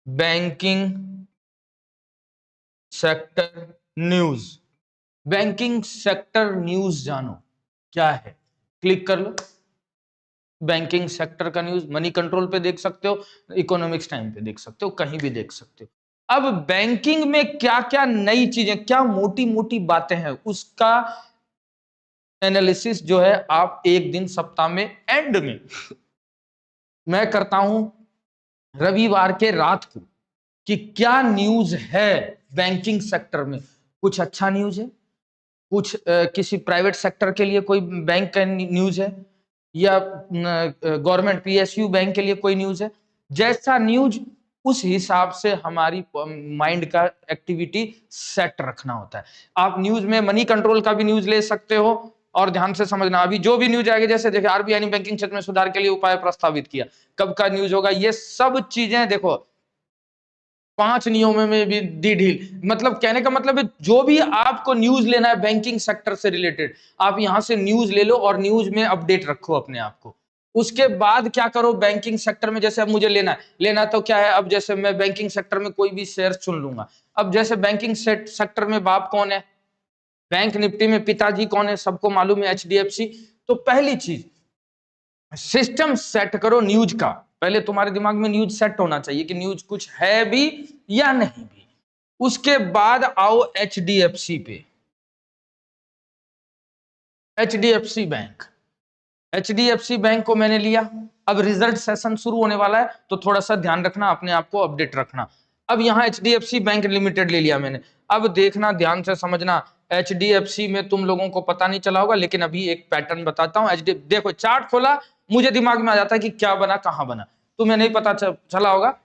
banking sector news. Banking sector news जानो क्या है, क्लिक कर लो। बैंकिंग सेक्टर का न्यूज मनी कंट्रोल पे देख सकते हो, इकोनॉमिक्स टाइम पे देख सकते हो, कहीं भी देख सकते हो। अब बैंकिंग में क्या क्या नई चीजें, क्या मोटी मोटी बातें हैं, उसका एनालिसिस जो है आप एक दिन सप्ताह में एंड में मैं करता हूं रविवार के रात को, कि क्या न्यूज है बैंकिंग सेक्टर में। कुछ अच्छा न्यूज है, कुछ किसी प्राइवेट सेक्टर के लिए कोई बैंक का न्यूज है, या गवर्नमेंट पीएसयू बैंक के लिए कोई न्यूज है। जैसा न्यूज, उस हिसाब से हमारी माइंड का एक्टिविटी सेट रखना होता है। आप न्यूज में मनी कंट्रोल का भी न्यूज ले सकते हो। और ध्यान से समझना, अभी जो भी न्यूज आएगी, जैसे देखिए आरबीआई ने बैंकिंग क्षेत्र में सुधार के लिए उपाय प्रस्तावित किया, कब का न्यूज होगा, ये सब चीजें देखो। 5 नियमों में भी दी ढील। मतलब कहने का मतलब है, जो भी आपको न्यूज लेना है बैंकिंग सेक्टर से रिलेटेड, आप यहां से न्यूज ले लो और न्यूज में अपडेट रखो अपने आप को। उसके बाद क्या करो, बैंकिंग सेक्टर में जैसे अब मुझे लेना तो क्या है, अब जैसे मैं बैंकिंग सेक्टर में कोई भी शेयर चुन लूंगा। अब जैसे बैंकिंग सेक्टर में बाप कौन है, बैंक निफ्टी में पिताजी कौन है, सबको मालूम है, एचडीएफसी। तो पहली चीज, सिस्टम सेट करो न्यूज का। पहले तुम्हारे दिमाग में न्यूज सेट होना चाहिए कि न्यूज कुछ है भी या नहीं भी। उसके बाद आओ एचडीएफसी पे। एचडीएफसी बैंक, एचडीएफसी बैंक को मैंने लिया। अब रिजल्ट सेशन शुरू होने वाला है, तो थोड़ा सा ध्यान रखना, अपने आप को अपडेट रखना। अब यहां एचडीएफसी बैंक लिमिटेड ले लिया मैंने। अब देखना, ध्यान से समझना, एचडीएफसी में तुम लोगों को पता नहीं चला होगा, लेकिन अभी एक पैटर्न बताता हूं। देखो चार्ट खोला, मुझे दिमाग में आ जाता है कि क्या बना, कहां बना। तुम्हें नहीं पता चला होगा।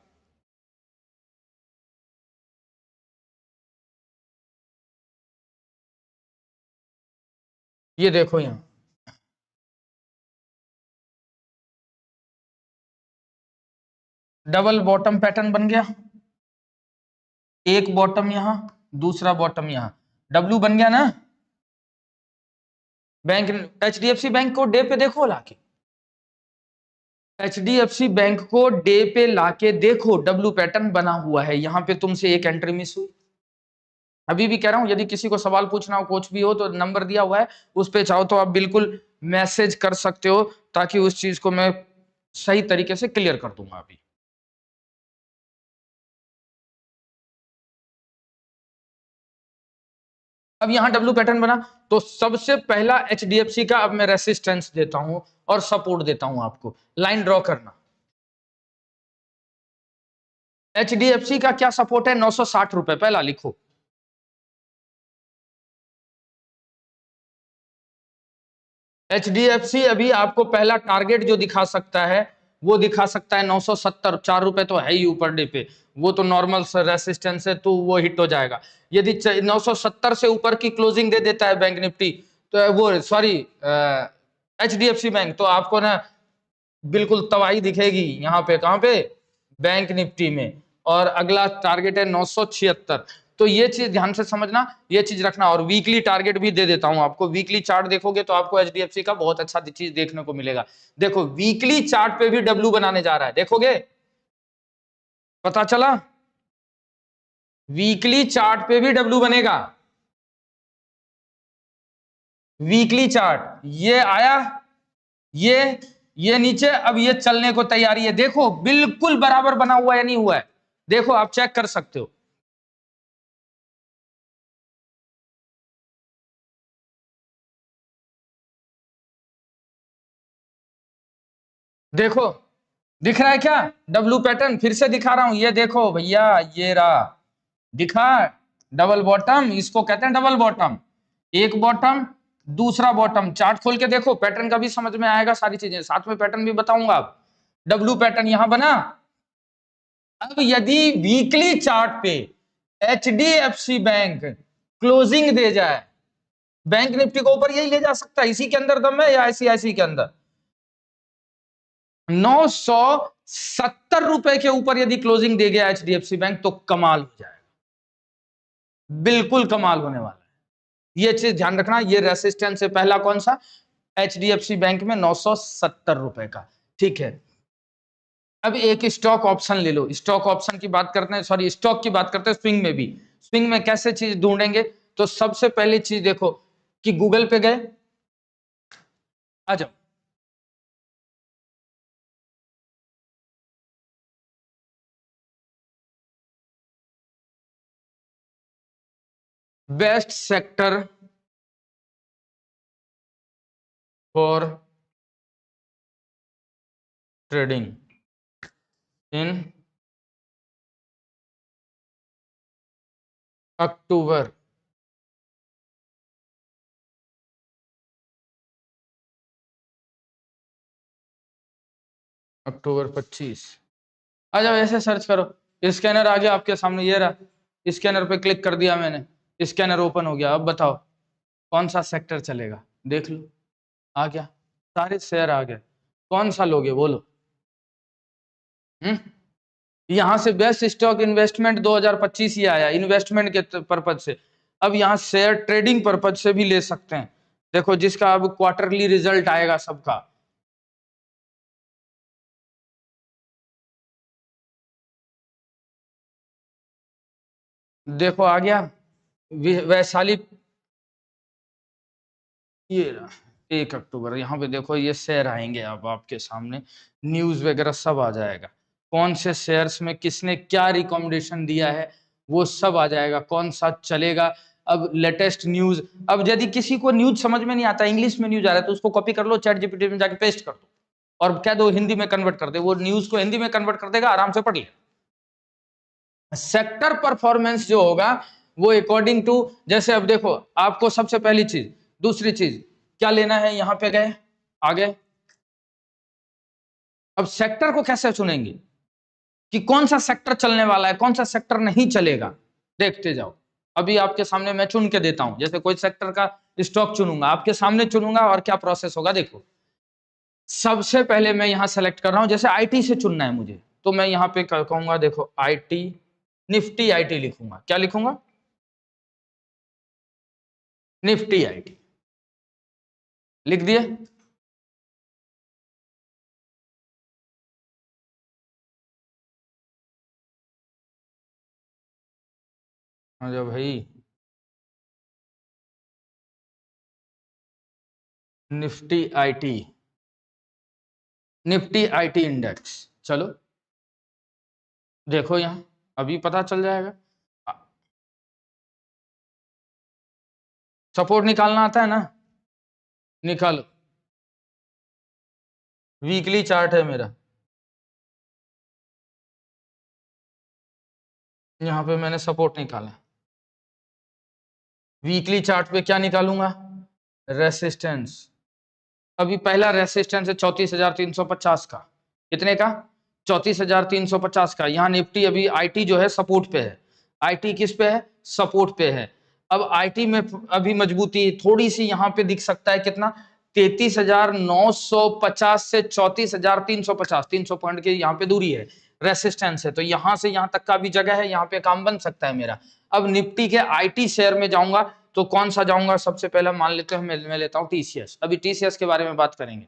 ये देखो यहां डबल बॉटम पैटर्न बन गया। एक बॉटम यहां, दूसरा बॉटम यहां, डब्ल्यू बन गया ना। बैंक, एचडीएफसी बैंक को डे पे देखो लाके, HDFC बैंक को डे पे लाके देखो, डब्ल्यू पैटर्न बना हुआ है, यहां पे तुमसे एक एंट्री मिस हुई। अभी भी कह रहा हूं, यदि किसी को सवाल पूछना हो, कुछ भी हो, तो नंबर दिया हुआ है, उस पे चाहो तो आप बिल्कुल मैसेज कर सकते हो, ताकि उस चीज को मैं सही तरीके से क्लियर कर दूंगा अभी। अब यहां डब्ल्यू पैटर्न बना, तो सबसे पहला HDFC का अब मैं रेसिस्टेंस देता हूं और सपोर्ट देता हूं आपको। लाइन ड्रॉ करना। HDFC का क्या सपोर्ट है? 960 रुपए, पहला लिखो। HDFC अभी आपको पहला टारगेट जो दिखा सकता है, वो दिखा सकता है 970। 4 रुपए तो है ही ऊपर डे पे, वो तो नॉर्मल रेसिस्टेंस है, तो वो हिट हो जाएगा। यदि 970 से ऊपर की क्लोजिंग दे देता है बैंक निफ्टी, तो वो सॉरी HDFC बैंक, तो आपको ना बिल्कुल तबाही दिखेगी यहाँ पे। कहां पे? बैंक निफ्टी में। और अगला टारगेट है 976। तो ये चीज ध्यान से समझना, ये चीज रखना। और वीकली टारगेट भी दे देता हूं आपको। वीकली चार्ट देखोगे तो आपको HDFC का बहुत अच्छा चीज देखने को मिलेगा। देखो, वीकली चार्ट पे भी डब्ल्यू बनाने जा रहा है, देखोगे? पता चला? वीकली चार्ट पे भी डब्ल्यू बनेगा। वीकली चार्ट ये आया, ये ये नीचे, अब ये चलने को तैयारी है। देखो बिल्कुल बराबर बना हुआ है या नहीं हुआ है, देखो आप चेक कर सकते हो। देखो दिख रहा है क्या? डब्लू पैटर्न फिर से दिखा रहा हूं, ये देखो भैया, ये रहा, दिखा? डबल बॉटम, इसको कहते हैं डबल बॉटम। एक बॉटम, दूसरा बॉटम। चार्ट खोल के देखो, पैटर्न का भी समझ में आएगा, सारी चीजें साथ में पैटर्न भी बताऊंगा। आप डब्लू पैटर्न यहां बना। अब यदि वीकली चार्ट पे HDFC बैंक क्लोजिंग दे जाए, बैंक निफ्टी को ऊपर यही ले जा सकता है, इसी के अंदर दम है, या ICICI के अंदर। 970 रुपए के ऊपर यदि क्लोजिंग दे गया HDFC बैंक, तो कमाल हो जाएगा, बिल्कुल कमाल होने वाला है। ये चीज ध्यान रखना। ये रेसिस्टेंस है पहला, कौन सा? HDFC बैंक में 970 रुपए का। ठीक है, अब एक स्टॉक ऑप्शन ले लो। स्टॉक ऑप्शन की बात करते हैं, सॉरी स्टॉक की बात करते हैं। स्विंग में भी, स्विंग में कैसे चीज ढूंढेंगे? तो सबसे पहली चीज देखो कि गूगल पे गए, आ जाओ। Best sector for trading in October. October 25। आ जाओ, ऐसे सर्च करो। स्कैनर आ गया आपके सामने, ये रहा। स्कैनर पे क्लिक कर दिया मैंने, स्कैनर ओपन हो गया। अब बताओ कौन सा सेक्टर चलेगा, देख लो। आ गया, सारे शेयर आ गए। कौन सा लोगे बोलो? हम्म यहाँ से बेस्ट स्टॉक इन्वेस्टमेंट 2025 ही आया, इन्वेस्टमेंट के पर्पज से। अब यहाँ शेयर ट्रेडिंग पर्पज से भी ले सकते हैं। देखो, जिसका अब क्वार्टरली रिजल्ट आएगा सबका। देखो आ गया, वैशाली, ये रहा। 1 अक्टूबर, यहाँ पे देखो ये शेयर आएंगे अब आपके सामने, न्यूज वगैरह सब आ जाएगा। कौन से शेयर्स में किसने क्या रिकमेंडेशन दिया है, वो सब आ जाएगा, कौन सा चलेगा। अब लेटेस्ट न्यूज, अब यदि किसी को न्यूज समझ में नहीं आता, इंग्लिश में न्यूज आ रहा है, तो उसको कॉपी कर लो, ChatGPT में जाके पेस्ट कर दो और कह दो हिंदी में कन्वर्ट कर दे, वो न्यूज को हिंदी में कन्वर्ट कर देगा, आराम से पढ़ ले। सेक्टर परफॉर्मेंस जो होगा वो अकॉर्डिंग टू, जैसे अब देखो, आपको सबसे पहली चीज, दूसरी चीज क्या लेना है, यहां पे गए, आगे। अब सेक्टर को कैसे चुनेंगे कि कौन सा सेक्टर चलने वाला है, कौन सा सेक्टर नहीं चलेगा, देखते जाओ। अभी आपके सामने मैं चुन के देता हूं, जैसे कोई सेक्टर का स्टॉक चुनूंगा, आपके सामने चुनूंगा, और क्या प्रोसेस होगा देखो। सबसे पहले मैं यहां सेलेक्ट कर रहा हूं, जैसे IT से चुनना है मुझे, तो मैं यहां पे कहूंगा, देखो IT, निफ्टी IT लिखूंगा। क्या लिखूंगा? निफ्टी IT लिख दिए। आजा भाई। Nifty IT, Nifty IT index, चलो देखो यहां, अभी पता चल जाएगा। सपोर्ट निकालना आता है ना, निकालो। वीकली चार्ट है मेरा, यहां पे मैंने सपोर्ट निकाला। वीकली चार्ट पे क्या निकालूंगा, रेसिस्टेंस। अभी पहला रेसिस्टेंस है 34,350 का, कितने का, 34,350 का। यहाँ निफ्टी अभी आईटी जो है सपोर्ट पे है, आईटी किस पे है, सपोर्ट पे है। अब आईटी में अभी मजबूती थोड़ी सी यहाँ पे दिख सकता है, कितना, 33,950 से 34,350, 300 पॉइंट की यहाँ पे दूरी है, रेसिस्टेंस है। तो यहाँ से यहाँ तक का भी जगह है, यहाँ पे काम बन सकता है मेरा। अब निफ्टी के आईटी शेयर में जाऊंगा तो कौन सा जाऊंगा, सबसे पहले मान लेते हैं मैं लेता हूं टीसीएस। अभी टीसीएस के बारे में बात करेंगे।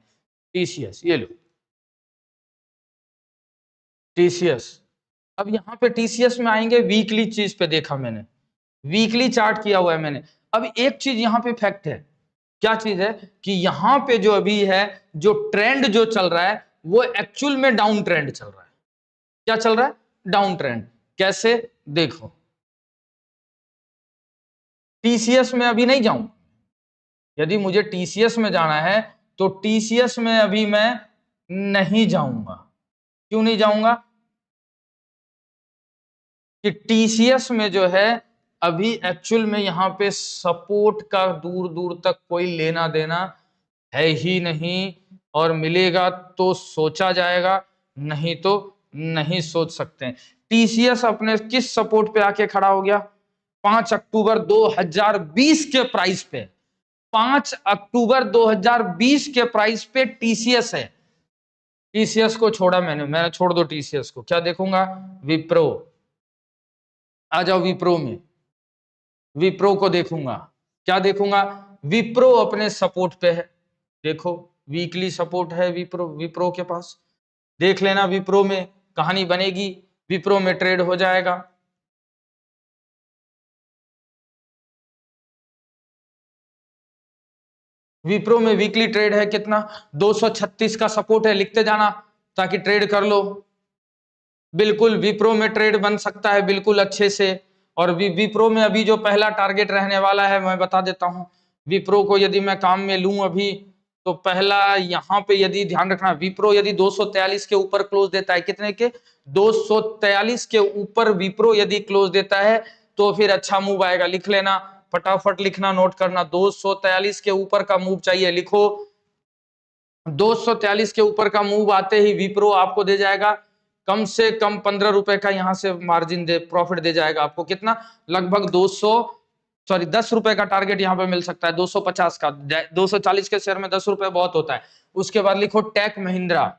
टीसीएस, ये लो टीसीएस। अब यहाँ पे टीसीएस में आएंगे, वीकली चीज पे देखा मैंने, वीकली चार्ट किया हुआ है मैंने। अब एक चीज यहाँ पे फैक्ट है, क्या चीज है, कि यहाँ पे जो अभी है, जो ट्रेंड जो चल रहा है वो एक्चुअल में डाउन ट्रेंड चल रहा है। क्या चल रहा है, डाउन ट्रेंड। कैसे, देखो टीसीएस में अभी नहीं जाऊं, यदि मुझे टीसीएस में जाना है तो टीसीएस में अभी मैं नहीं जाऊंगा। क्यों नहीं जाऊंगा, कि टीसीएस में जो है अभी एक्चुअल में यहाँ पे सपोर्ट का दूर दूर तक कोई लेना देना है ही नहीं, और मिलेगा तो सोचा जाएगा, नहीं तो नहीं सोच सकते हैं। टीसीएस अपने किस सपोर्ट पे आके खड़ा हो गया, 5 अक्टूबर 2020 के प्राइस पे, 5 अक्टूबर 2020 के प्राइस पे टीसीएस है। टीसीएस को छोड़ा मैंने छोड़ दो टीसीएस को, क्या देखूंगा, विप्रो। आ जाओ विप्रो में, विप्रो को देखूंगा, क्या देखूंगा, विप्रो अपने सपोर्ट पे है। देखो वीकली सपोर्ट है विप्रो, विप्रो के पास, देख लेना विप्रो में कहानी बनेगी, विप्रो में ट्रेड हो जाएगा। विप्रो में वीकली ट्रेड है कितना, 236 का सपोर्ट है, लिखते जाना ताकि ट्रेड कर लो। बिल्कुल विप्रो में ट्रेड बन सकता है बिल्कुल अच्छे से। और विप्रो में अभी जो पहला टारगेट रहने वाला है मैं बता देता हूं, विप्रो को यदि मैं काम में लूं अभी, तो पहला यहाँ पे यदि ध्यान रखना, विप्रो यदि 243 के ऊपर क्लोज देता है, कितने के, 243 के ऊपर विप्रो यदि क्लोज देता है तो फिर अच्छा मूव आएगा। लिख लेना, फटाफट लिखना, नोट करना, 243 के ऊपर का मूव चाहिए, लिखो 243 के ऊपर का मूव आते ही विप्रो आपको दे जाएगा कम से कम 15 रुपए का, यहां से मार्जिन दे, प्रॉफिट दे जाएगा आपको, कितना, लगभग 10 रुपए का टारगेट यहां पे मिल सकता है, 250 का। 240 के शेयर में 10 रुपए बहुत होता है। उसके बाद लिखो टेक महिंद्रा,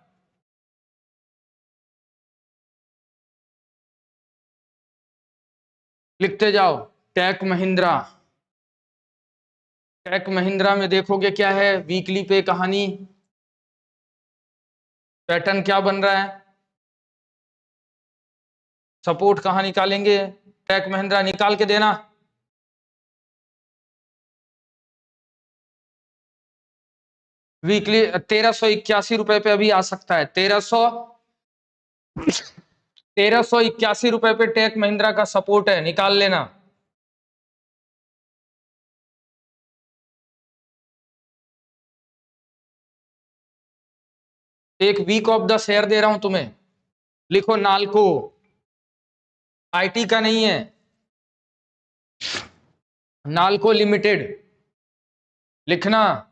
लिखते जाओ, टेक महिंद्रा। टेक महिंद्रा में देखोगे क्या है, वीकली पे कहानी, पैटर्न क्या बन रहा है, सपोर्ट कहां निकालेंगे, टेक महिंद्रा निकाल के देना। वीकली 1381 रुपए पे अभी आ सकता है, 1381 रुपए पे टेक महिंद्रा का सपोर्ट है, निकाल लेना। एक वीक ऑफ द शेयर दे रहा हूं तुम्हें, लिखो नालको, आईटी का नहीं है, नालको लिमिटेड, लिखना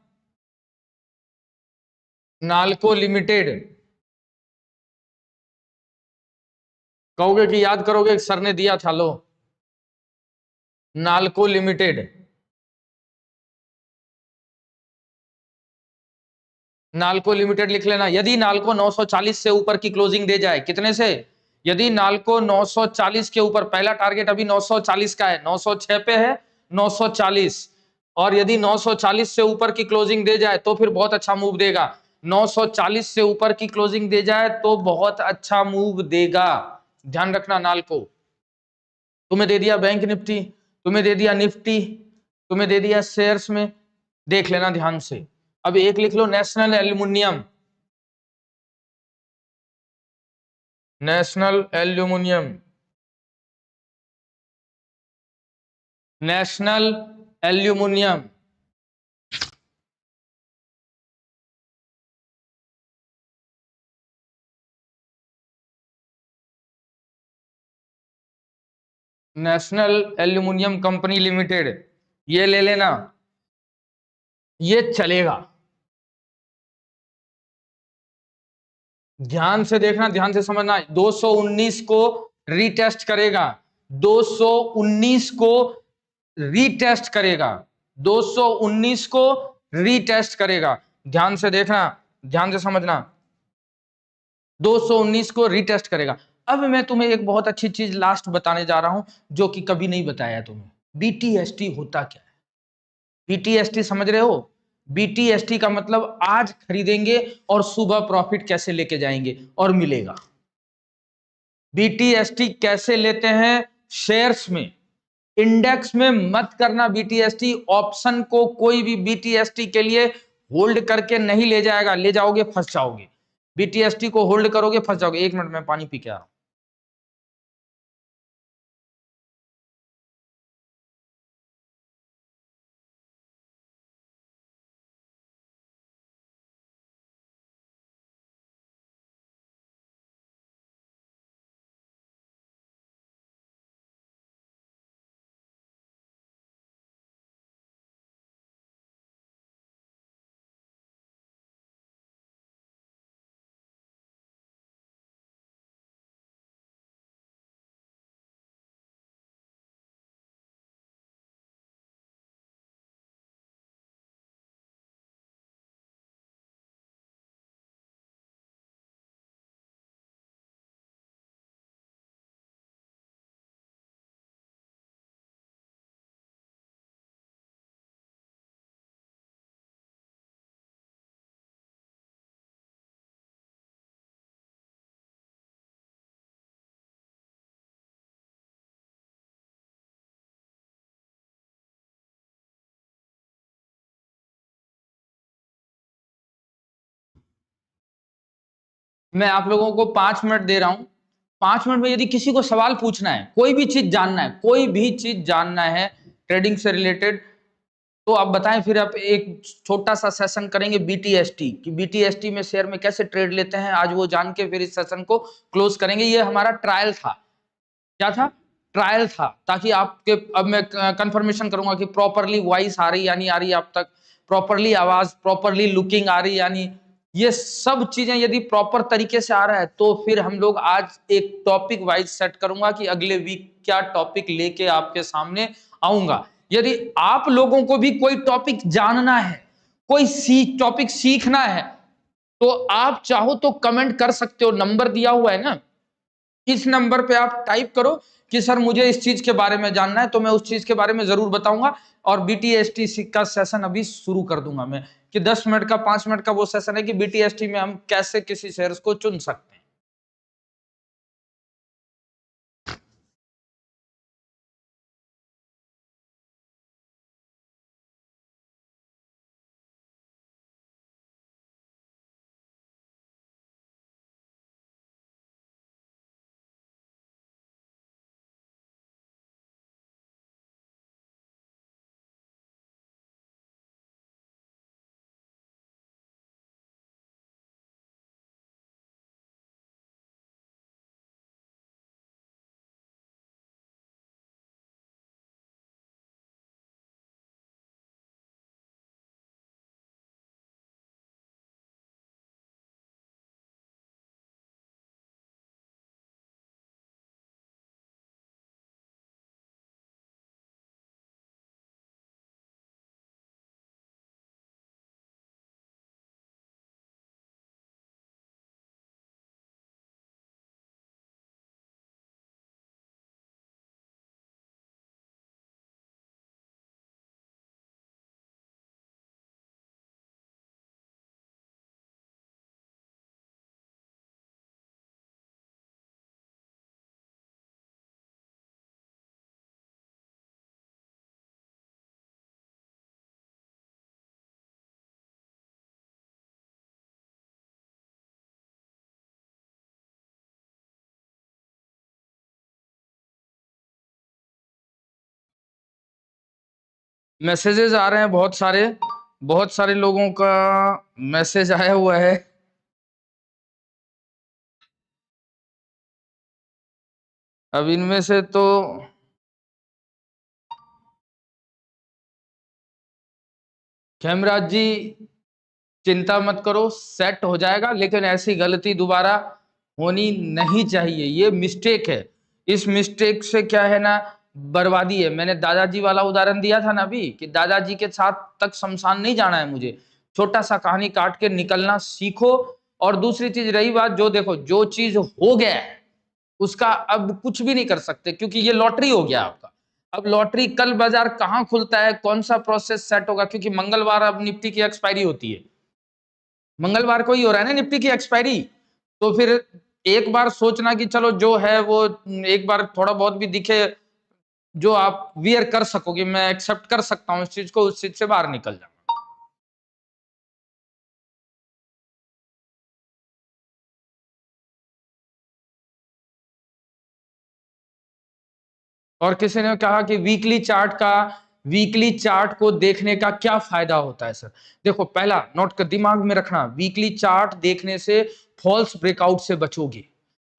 नालको लिमिटेड। कहोगे कि याद करोगे, सर ने दिया था, लो नालको लिमिटेड, नालको लिमिटेड लिख लेना। यदि नालको 940 से ऊपर की क्लोजिंग दे जाए, कितने से, यदि नालको 940 के ऊपर, पहला टारगेट अभी 940 का है, 906 पे है, 940, और यदि 940 से ऊपर की क्लोजिंग दे जाए तो फिर बहुत अच्छा मूव देगा। 940 से ऊपर की क्लोजिंग दे जाए तो बहुत अच्छा मूव देगा, ध्यान रखना नालको। तुम्हें दे दिया बैंक निफ्टी, तुम्हें दे दिया निफ्टी, तुम्हें दे दिया शेयर्स में, देख लेना ध्यान से। अब एक लिख लो नेशनल एल्यूमिनियम, नेशनल एल्यूमिनियम, नेशनल एल्यूमिनियम। नेशनल एल्यूमिनियम कंपनी लिमिटेड, ये ले लेना, ये चलेगा। ध्यान से देखना, ध्यान से समझना। 219 को रीटेस्ट करेगा, 219 को रीटेस्ट करेगा, 219 को रीटेस्ट करेगा। ध्यान से देखना, ध्यान से समझना, 219 को रीटेस्ट करेगा। अब मैं तुम्हें एक बहुत अच्छी चीज लास्ट बताने जा रहा हूं जो कि कभी नहीं बताया तुम्हें। बीटीएसटी होता क्या है? बीटीएसटी समझ रहे हो? बीटीएसटी का मतलब आज खरीदेंगे और सुबह प्रॉफिट कैसे लेके जाएंगे और मिलेगा। बीटीएसटी कैसे लेते हैं? शेयर्स में, इंडेक्स में मत करना बीटीएसटी। ऑप्शन को कोई भी बीटीएसटी के लिए होल्ड करके नहीं ले जाएगा, ले जाओगे फंस जाओगे। बीटीएसटी को होल्ड करोगे फंस जाओगे। एक मिनट में पानी पी के आ रहा हूं। मैं आप लोगों को 5 मिनट दे रहा हूं। 5 मिनट में यदि किसी को सवाल पूछना है, कोई भी चीज जानना है, कोई भी चीज जानना है ट्रेडिंग से रिलेटेड, तो आप बताएं। फिर आप एक छोटा सा सेशन करेंगे बीटीएसटी कि बीटीएसटी में शेयर में कैसे ट्रेड लेते हैं, आज वो जान के फिर इस सेशन को क्लोज करेंगे। ये हमारा ट्रायल था। क्या था? ट्रायल था, ताकि आपके, अब मैं कंफर्मेशन करूंगा कि प्रॉपरली वॉइस आ रही यानी आ रही आप तक, प्रॉपरली आवाज, प्रॉपरली लुकिंग आ रही यानी, ये सब चीजें यदि प्रॉपर तरीके से आ रहा है तो फिर हम लोग आज एक टॉपिक वाइज सेट करूंगा कि अगले वीक क्या टॉपिक लेके आपके सामने आऊंगा। यदि आप लोगों को भी कोई टॉपिक जानना है, कोई टॉपिक सीखना है, तो आप चाहो तो कमेंट कर सकते हो। नंबर दिया हुआ है ना, इस नंबर पे आप टाइप करो कि सर मुझे इस चीज के बारे में जानना है, तो मैं उस चीज के बारे में जरूर बताऊंगा। और बीटीएसटी का सेशन अभी शुरू कर दूंगा मैं, कि 10 मिनट का, 5 मिनट का वो सेशन है कि बीटीएसटी में हम कैसे किसी शेयर्स को चुन सकते हैं। मैसेजेस आ रहे हैं बहुत सारे लोगों का मैसेज आया हुआ है। अब इनमें से तो खेमराज जी चिंता मत करो, सेट हो जाएगा, लेकिन ऐसी गलती दोबारा होनी नहीं चाहिए। ये मिस्टेक है, इस मिस्टेक से क्या है ना, बर्बादी है। मैंने दादाजी वाला उदाहरण दिया था ना अभी, कि दादाजी के साथ तक शमशान नहीं जाना है मुझे, छोटा सा कहानी काट के निकलना सीखो। और दूसरी चीज रही बात, जो देखो जो चीज हो गया है उसका अब कुछ भी नहीं कर सकते, क्योंकि ये लॉटरी हो गया आपका। अब लॉटरी, कल बाजार कहाँ खुलता है, कौन सा प्रोसेस सेट होगा, क्योंकि मंगलवार अब निफ्टी की एक्सपायरी होती है, मंगलवार को ही हो रहा है ना निफ्टी की एक्सपायरी। तो फिर एक बार सोचना कि चलो जो है वो एक बार थोड़ा बहुत भी दिखे, जो आप वियर कर सकोगे, मैं एक्सेप्ट कर सकता हूँ इस चीज को, उस चीज से बाहर निकल जाओ। और किसी ने कहा कि वीकली चार्ट को देखने का क्या फायदा होता है सर। देखो, पहला नोट कर दिमाग में रखना, वीकली चार्ट देखने से फॉल्स ब्रेकआउट से बचोगे,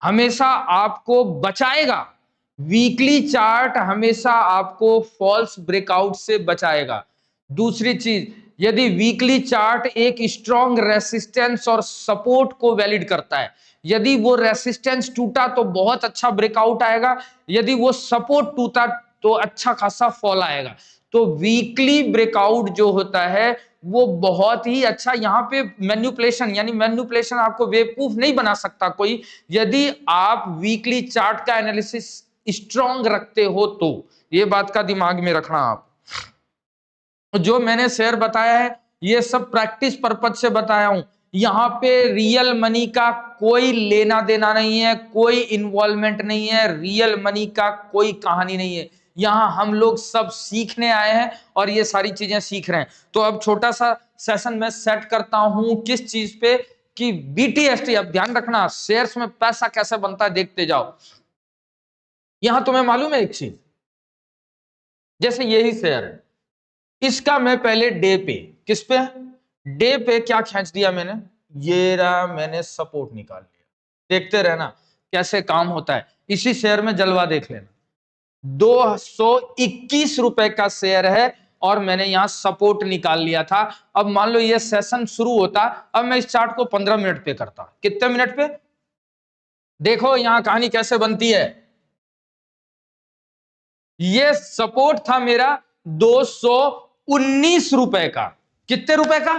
हमेशा आपको बचाएगा। वीकली चार्ट हमेशा आपको फॉल्स ब्रेकआउट से बचाएगा। दूसरी चीज, यदि वीकली चार्ट एक स्ट्रॉन्ग रेसिस्टेंस और सपोर्ट को वैलिड करता है, यदि वो रेसिस्टेंस टूटा तो बहुत अच्छा ब्रेकआउट आएगा, यदि वो सपोर्ट टूटा तो अच्छा खासा फॉल आएगा। तो वीकली ब्रेकआउट जो होता है वो बहुत ही अच्छा, यहां पे मैन्युपुलेशन, यानी मैन्युपुलेशन आपको बेवकूफ नहीं बना सकता कोई, यदि आप वीकली चार्ट का एनालिसिस स्ट्रॉन्ग रखते हो तो। ये बात का दिमाग में रखना आप। जो मैंने शेयर बताया है ये सब प्रैक्टिस पर्पज से बताया हूं, यहां पे रियल मनी का कोई लेना देना नहीं है, कोई इन्वॉल्वमेंट नहीं है, रियल मनी का कोई कहानी नहीं है। यहां हम लोग सब सीखने आए हैं और ये सारी चीजें सीख रहे हैं। तो अब छोटा सा सेशन में सेट करता हूं किस चीज पे, कि बीटीएसटी। अब ध्यान रखना, शेयर्स में पैसा कैसे बनता है देखते जाओ। यहां तुम्हें मालूम है एक चीज, जैसे यही शेयर है, इसका मैं पहले डे पे, किस पे, डे पे क्या खींच दिया मैंने, ये रहा, मैंने सपोर्ट निकाल लिया। देखते रहना कैसे काम होता है, इसी शेयर में जलवा देख लेना। 221 रुपए का शेयर है और मैंने यहां सपोर्ट निकाल लिया था। अब मान लो ये सेशन शुरू होता, अब मैं इस चार्ट को 15 मिनट पे करता, कितने मिनट पे, देखो यहां कहानी कैसे बनती है। ये सपोर्ट था मेरा 219 रुपए का, कितने रुपए का,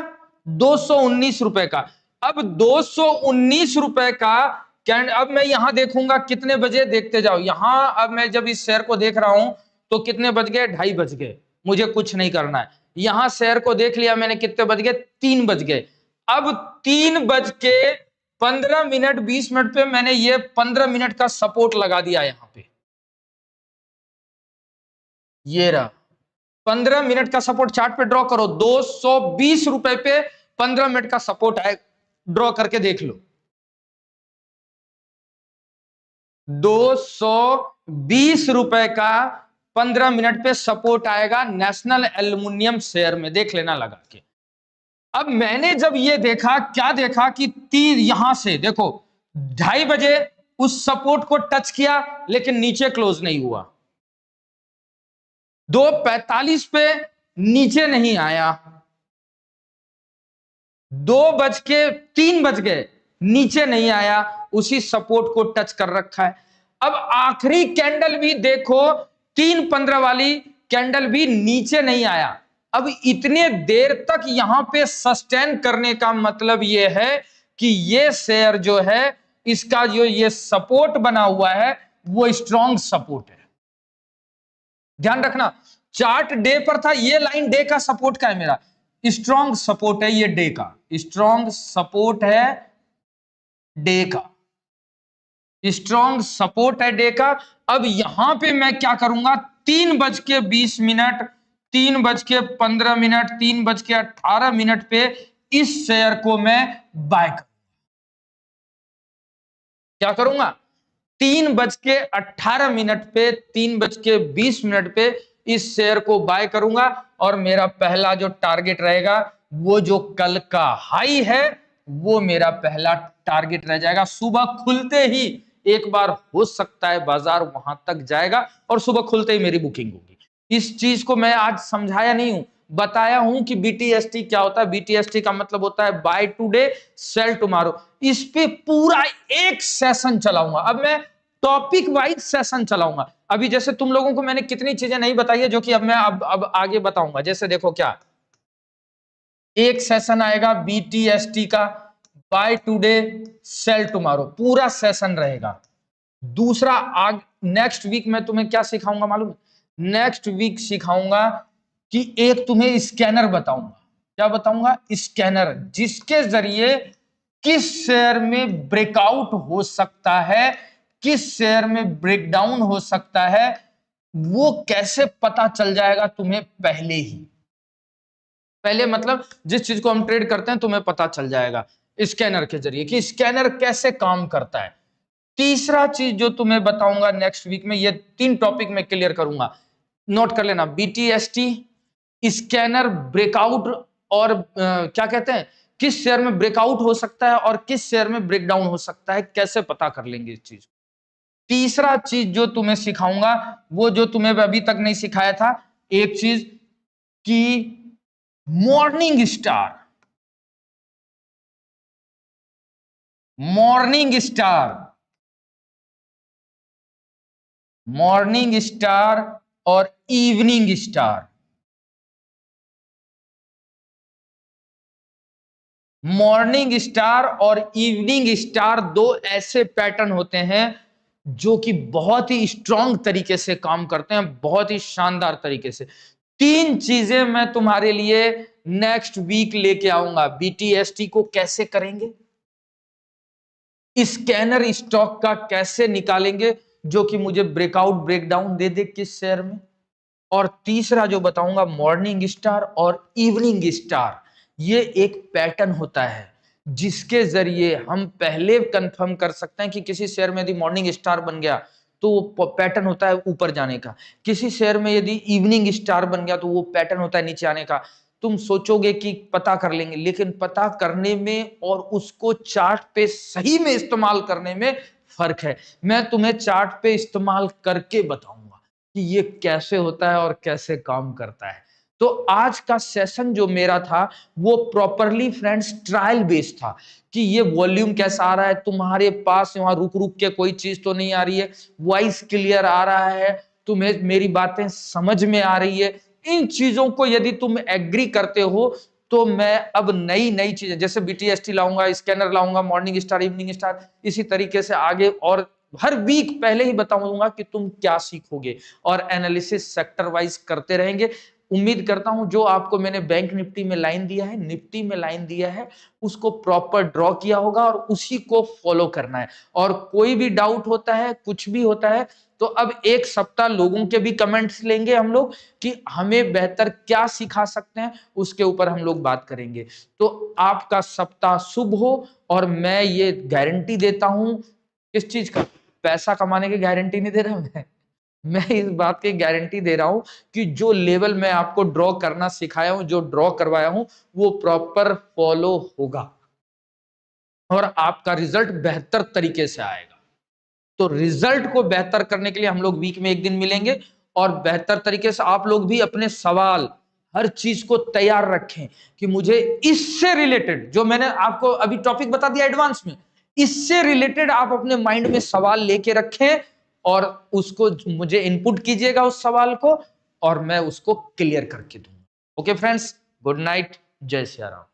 219 रुपए का। अब 219 रुपए का अब मैं यहां देखूंगा कितने बजे, देखते जाओ। यहां अब मैं जब इस शेयर को देख रहा हूं तो कितने बज गए, 2:30 बज गए, मुझे कुछ नहीं करना है। यहां शेयर को देख लिया मैंने, कितने बज गए, 3 बज गए। अब 3 बज के 15 मिनट 20 मिनट पे मैंने ये 15 मिनट का सपोर्ट लगा दिया यहां पे, ये रहा 15 मिनट का सपोर्ट। चार्ट पे ड्रॉ करो, 220 रुपए पे 15 मिनट का सपोर्ट है, ड्रॉ करके देख लो। 220 रुपए का 15 मिनट पे सपोर्ट आएगा नेशनल एल्युमिनियम शेयर में, देख लेना लगा के। अब मैंने जब ये देखा, क्या देखा कि तीर यहां से देखो, 2:30 बजे उस सपोर्ट को टच किया लेकिन नीचे क्लोज नहीं हुआ, 2:45 पे नीचे नहीं आया, 3 बज गए नीचे नहीं आया, उसी सपोर्ट को टच कर रखा है। अब आखिरी कैंडल भी देखो, 3:15 वाली कैंडल भी नीचे नहीं आया। अब इतने देर तक यहां पे सस्टेन करने का मतलब यह है कि ये शेयर जो है, इसका जो ये सपोर्ट बना हुआ है वो स्ट्रॉन्ग सपोर्ट है। ध्यान रखना, चार्ट डे पर था, ये लाइन डे का सपोर्ट का है, मेरा स्ट्रॉन्ग सपोर्ट है, ये डे का स्ट्रॉन्ग सपोर्ट है, डे का स्ट्रॉन्ग सपोर्ट है, डे का। अब यहां पे मैं क्या करूंगा, 3:20, 3:15, 3:18 पे इस शेयर को मैं बाय कर, क्या करूंगा, 3:18 पे, 3:20 पे इस शेयर को बाय करूंगा और मेरा पहला जो टारगेट रहेगा वो जो कल का हाई है वो मेरा पहला टारगेट रह जाएगा। सुबह खुलते ही एक बार हो सकता है बाजार वहां तक जाएगा और सुबह खुलते ही मेरी बुकिंग होगी। इस चीज को मैं आज समझाया नहीं हूं, बताया हूं कि BTST क्या होता है। BTST का मतलब होता है बाय टुडे सेल टुमारो। इस पे पूरा एक सेशन चलाऊंगा। अब मैं टॉपिक वाइज सेशन चलाऊंगा। अभी जैसे तुम लोगों को मैंने कितनी चीजें नहीं बताई है जो कि अब मैं अब आगे बताऊंगा। जैसे देखो क्या एक सेशन आएगा BTST का बाय टुडे सेल टुमारो, पूरा सेशन रहेगा। दूसरा नेक्स्ट वीक में तुम्हें क्या सिखाऊंगा मालूम? नेक्स्ट वीक सिखाऊंगा कि एक तुम्हें स्कैनर बताऊंगा। क्या बताऊंगा? स्कैनर, जिसके जरिए किस शेयर में ब्रेकआउट हो सकता है, किस शेयर में ब्रेकडाउन हो सकता है, वो कैसे पता चल जाएगा तुम्हें पहले ही। पहले मतलब जिस चीज को हम ट्रेड करते हैं तुम्हें पता चल जाएगा स्कैनर के जरिए कि स्कैनर कैसे काम करता है। तीसरा चीज जो तुम्हें बताऊंगा नेक्स्ट वीक में, ये 3 टॉपिक में क्लियर करूंगा, नोट कर लेना। BTST, स्कैनर, ब्रेकआउट और क्या कहते हैं, किस शेयर में ब्रेकआउट हो सकता है और किस शेयर में ब्रेकडाउन हो सकता है, कैसे पता कर लेंगे इस चीज। तीसरा चीज जो तुम्हें सिखाऊंगा वो जो तुम्हें अभी तक नहीं सिखाया था, एक चीज कि morning star, morning star, morning star और इवनिंग स्टार। मॉर्निंग स्टार और इवनिंग स्टार दो ऐसे पैटर्न होते हैं जो कि बहुत ही स्ट्रांग तरीके से काम करते हैं, बहुत ही शानदार तरीके से। 3 चीजें मैं तुम्हारे लिए नेक्स्ट वीक लेके आऊंगा। BTST को कैसे करेंगे, स्कैनर स्टॉक का कैसे निकालेंगे जो कि मुझे ब्रेकआउट ब्रेकडाउन दे दे किस शेयर में, और तीसरा जो बताऊंगा मॉर्निंग स्टार और इवनिंग स्टार। ये एक पैटर्न होता है जिसके जरिए हम पहले कंफर्म कर सकते हैं कि किसी शेयर में यदि मॉर्निंग स्टार बन गया तो वो पैटर्न होता है ऊपर जाने का, किसी शेयर में यदि इवनिंग स्टार बन गया तो वो पैटर्न होता है नीचे आने का। तुम सोचोगे कि पता कर लेंगे, लेकिन पता करने में और उसको चार्ट पे सही में इस्तेमाल करने में फर्क है। मैं तुम्हें चार्ट पे इस्तेमाल करके बताऊंगा कि ये कैसे होता है और कैसे काम करता है। तो आज का सेशन जो मेरा था वो प्रॉपरली फ्रेंड्स ट्रायल बेस्ड था कि ये वॉल्यूम कैसा आ रहा है तुम्हारे पास, वहां रुक रुक के कोई चीज तो नहीं आ रही है, वॉइस क्लियर आ रहा है, तुम्हें मेरी बातें समझ में आ रही है। इन चीजों को यदि तुम एग्री करते हो तो मैं अब नई नई चीजें जैसे BTST लाऊंगा, स्कैनर लाऊंगा, मॉर्निंग स्टार, इवनिंग स्टार, इसी तरीके से आगे और हर वीक पहले ही बताऊंगा कि तुम क्या सीखोगे और एनालिसिस सेक्टर वाइज करते रहेंगे। उम्मीद करता हूं जो आपको मैंने बैंक निफ्टी में लाइन दिया है, निफ्टी में लाइन दिया है, उसको प्रॉपर ड्रॉ किया होगा और उसी को फॉलो करना है। और कोई भी डाउट होता है, कुछ भी होता है, तो अब एक सप्ताह लोगों के भी कमेंट्स लेंगे हम लोग कि हमें बेहतर क्या सिखा सकते हैं, उसके ऊपर हम लोग बात करेंगे। तो आपका सप्ताह शुभ हो और मैं ये गारंटी देता हूं, किस चीज का, पैसा कमाने की गारंटी नहीं दे रहा मैं इस बात की गारंटी दे रहा हूं कि जो लेवल मैं आपको ड्रॉ करना सिखाया हूं, जो ड्रॉ करवाया हूं, वो प्रॉपर फॉलो होगा और आपका रिजल्ट बेहतर तरीके से आएगा। तो रिजल्ट को बेहतर करने के लिए हम लोग वीक में एक दिन मिलेंगे और बेहतर तरीके से आप लोग भी अपने सवाल हर चीज को तैयार रखें कि मुझे इससे रिलेटेड जो मैंने आपको अभी टॉपिक बता दिया एडवांस में, इससे रिलेटेड आप अपने माइंड में सवाल लेके रखें और उसको मुझे इनपुट कीजिएगा उस सवाल को और मैं उसको क्लियर करके दूंगा। ओके फ्रेंड्स, गुड नाइट, जय सिया राम।